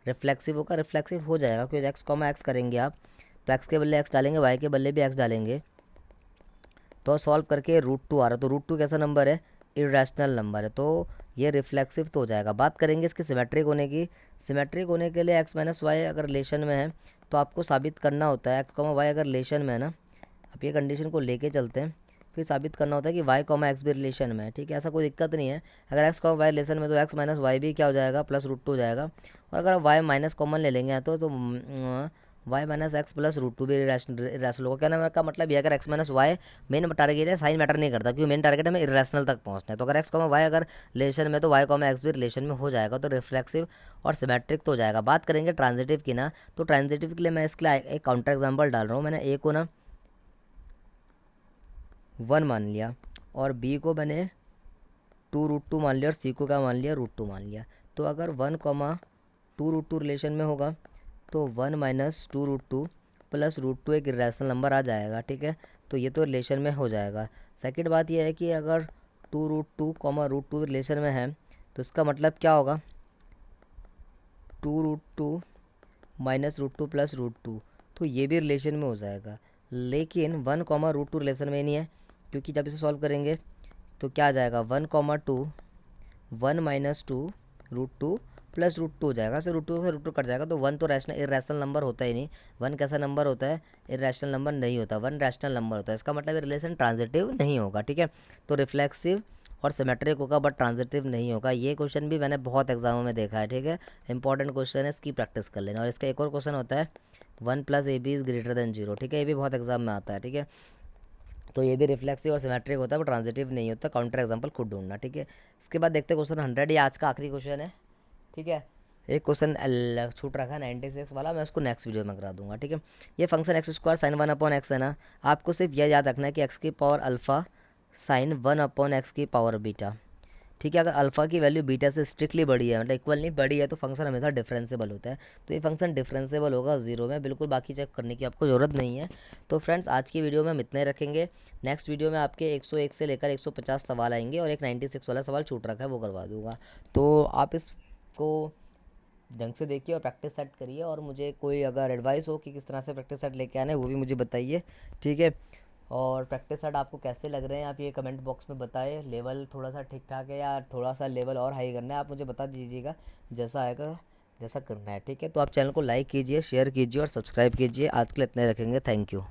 रिफ्लेक्सिव होगा, रिफ्लेक्सिव हो जाएगा, क्योंकि एक्स कॉमा एक्स करेंगे आप, तो एक्स के बदले एक्स डालेंगे, वाई के बदले भी एक्स डालेंगे, तो सॉल्व करके रूट टू आ रहा है। तो रूट टू कैसा नंबर है, इरेशनल नंबर है, तो ये रिफ्लेक्सिव तो हो जाएगा। बात करेंगे इसके सिमेट्रिक होने की, सिमेट्रिक होने के लिए एक्स माइनस वाई अगर रिलेशन में है तो आपको साबित करना होता है, एक्स कॉमा वाई अगर रिलेशन में है ना, अब ये कंडीशन को लेके चलते हैं, फिर साबित करना होता है कि वाई कॉमा एक्स भी रिलेशन में है, ठीक है। ऐसा कोई दिक्कत नहीं है, अगर एक्स कॉमा वाई रिलेशन में तो एक्स माइनस वाई भी क्या हो जाएगा प्लस रूट टू हो जाएगा, और अगर वाई माइनस कॉमन ले लेंगे तो y minus x plus root two भी इरेशनल होगा। कहना का मतलब ये अगर x minus y main target है, साइन मैटर नहीं करता, क्योंकि मेन टारगेट हमें इरेशनल तक पहुंचना है। तो अगर एक्स कॉमा वाई अगर रिलेशन में तो वाई कॉमा एक्स भी रिलेशन में हो जाएगा, तो रिफ्लेक्सिव और सिमेट्रिक तो हो जाएगा। बात करेंगे ट्रांजिटिव की ना, तो ट्रांजिटिव के लिए मैं इसके लिए एक काउंटर एग्जाम्पल डाल रहा हूँ। मैंने ए को ना 1 मान लिया और बी को मैंने 2 रूट 2 मान लिया और सी को क्या मान लिया रूट 2 मान लिया। तो अगर 1 कॉमा 2 रूट 2 रिलेशन में होगा तो 1 माइनस 2 रूट 2 प्लस रूट 2 एक इरेशनल नंबर आ जाएगा, ठीक है। तो ये तो रिलेशन में हो जाएगा। सेकंड बात यह है कि अगर 2 रूट 2 कॉमा रूट 2 रिलेशन में है तो इसका मतलब क्या होगा 2 root 2 minus root 2 plus root 2, तो ये भी रिलेशन में हो जाएगा। लेकिन 1 कॉमा रूट 2 रिलेशन में नहीं है, क्योंकि जब इसे सॉल्व करेंगे तो क्या आ जाएगा 1 कॉमा 2 1 माइनस 2 √2 प्लस √2 हो जाएगा। से √2 से √2 कट जाएगा, तो 1 तो रैशनल इरेशनल नंबर होता ही नहीं। 1 कैसा नंबर होता है? इरेशनल नंबर नहीं होता, 1 रैशनल नंबर होता है। इसका मतलब ये रिलेशन ट्रांजिटिव नहीं होगा, ठीक है। तो रिफ्लेक्सिव और सिमेट्रिक होगा बट ट्रांजिटिव नहीं होगा। ये क्वेश्चन भी मैंने बहुत एग्जामों में देखा है, ठीक है। इंपॉर्टेंट क्वेश्चन है, इसकी प्रैक्टिस कर लेना। और इसका एक और क्वेश्चन होता है 1 + AB इज़ ग्रेटर देन 0, ठीक है। ये भी बहुत एग्जाम में आता है, ठीक है। तो ये भी रिफ्लेक्सिव और सिमेट्रिक होता है बट ट्रांजिटिव नहीं होता। काउंटर एग्जाम्पल खुद ढूंढना, ठीक है। इसके बाद देखते हैं क्वेश्चन 100, ये आज का आखिरी क्वेश्चन है, ठीक है। एक क्वेश्चन छूट रखा है 96 वाला, मैं उसको नेक्स्ट वीडियो में करा दूंगा, ठीक है। ये फंक्शन x² sin 1/x है ना, आपको सिर्फ यह याद रखना है कि x⁴ sin 1/x⁴β, ठीक है। अगर अल्फ़ा की वैल्यू बीटा से स्ट्रिक्टली बड़ी है, मतलब इक्वल नहीं बड़ी है, तो फंक्शन हमेशा डिफरेंसेबल होता है। तो ये फंक्शन डिफरेंसेबल होगा 0 में, बिल्कुल बाकी चेक करने की आपको ज़रूरत नहीं है। तो फ्रेंड्स आज की वीडियो में हम इतना ही रखेंगे। नेक्स्ट वीडियो में आपके 101 से लेकर 150 सवाल आएंगे और एक 96 वाला सवाल छूट रखा है वो करवा दूँगा। तो आप इसको ढंग से देखिए और प्रैक्टिस सेट करिए, और मुझे कोई अगर एडवाइस हो कि किस तरह से प्रैक्टिस सेट लेके आने, वो भी मुझे बताइए, ठीक है। और प्रैक्टिस सेट आपको कैसे लग रहे हैं आप ये कमेंट बॉक्स में बताएं। लेवल थोड़ा सा ठीक ठाक है या थोड़ा सा लेवल और हाई करना है, आप मुझे बता दीजिएगा। जैसा आएगा जैसा करना है, ठीक है। तो आप चैनल को लाइक कीजिए, शेयर कीजिए और सब्सक्राइब कीजिए। आज के लिए इतने रखेंगे, थैंक यू।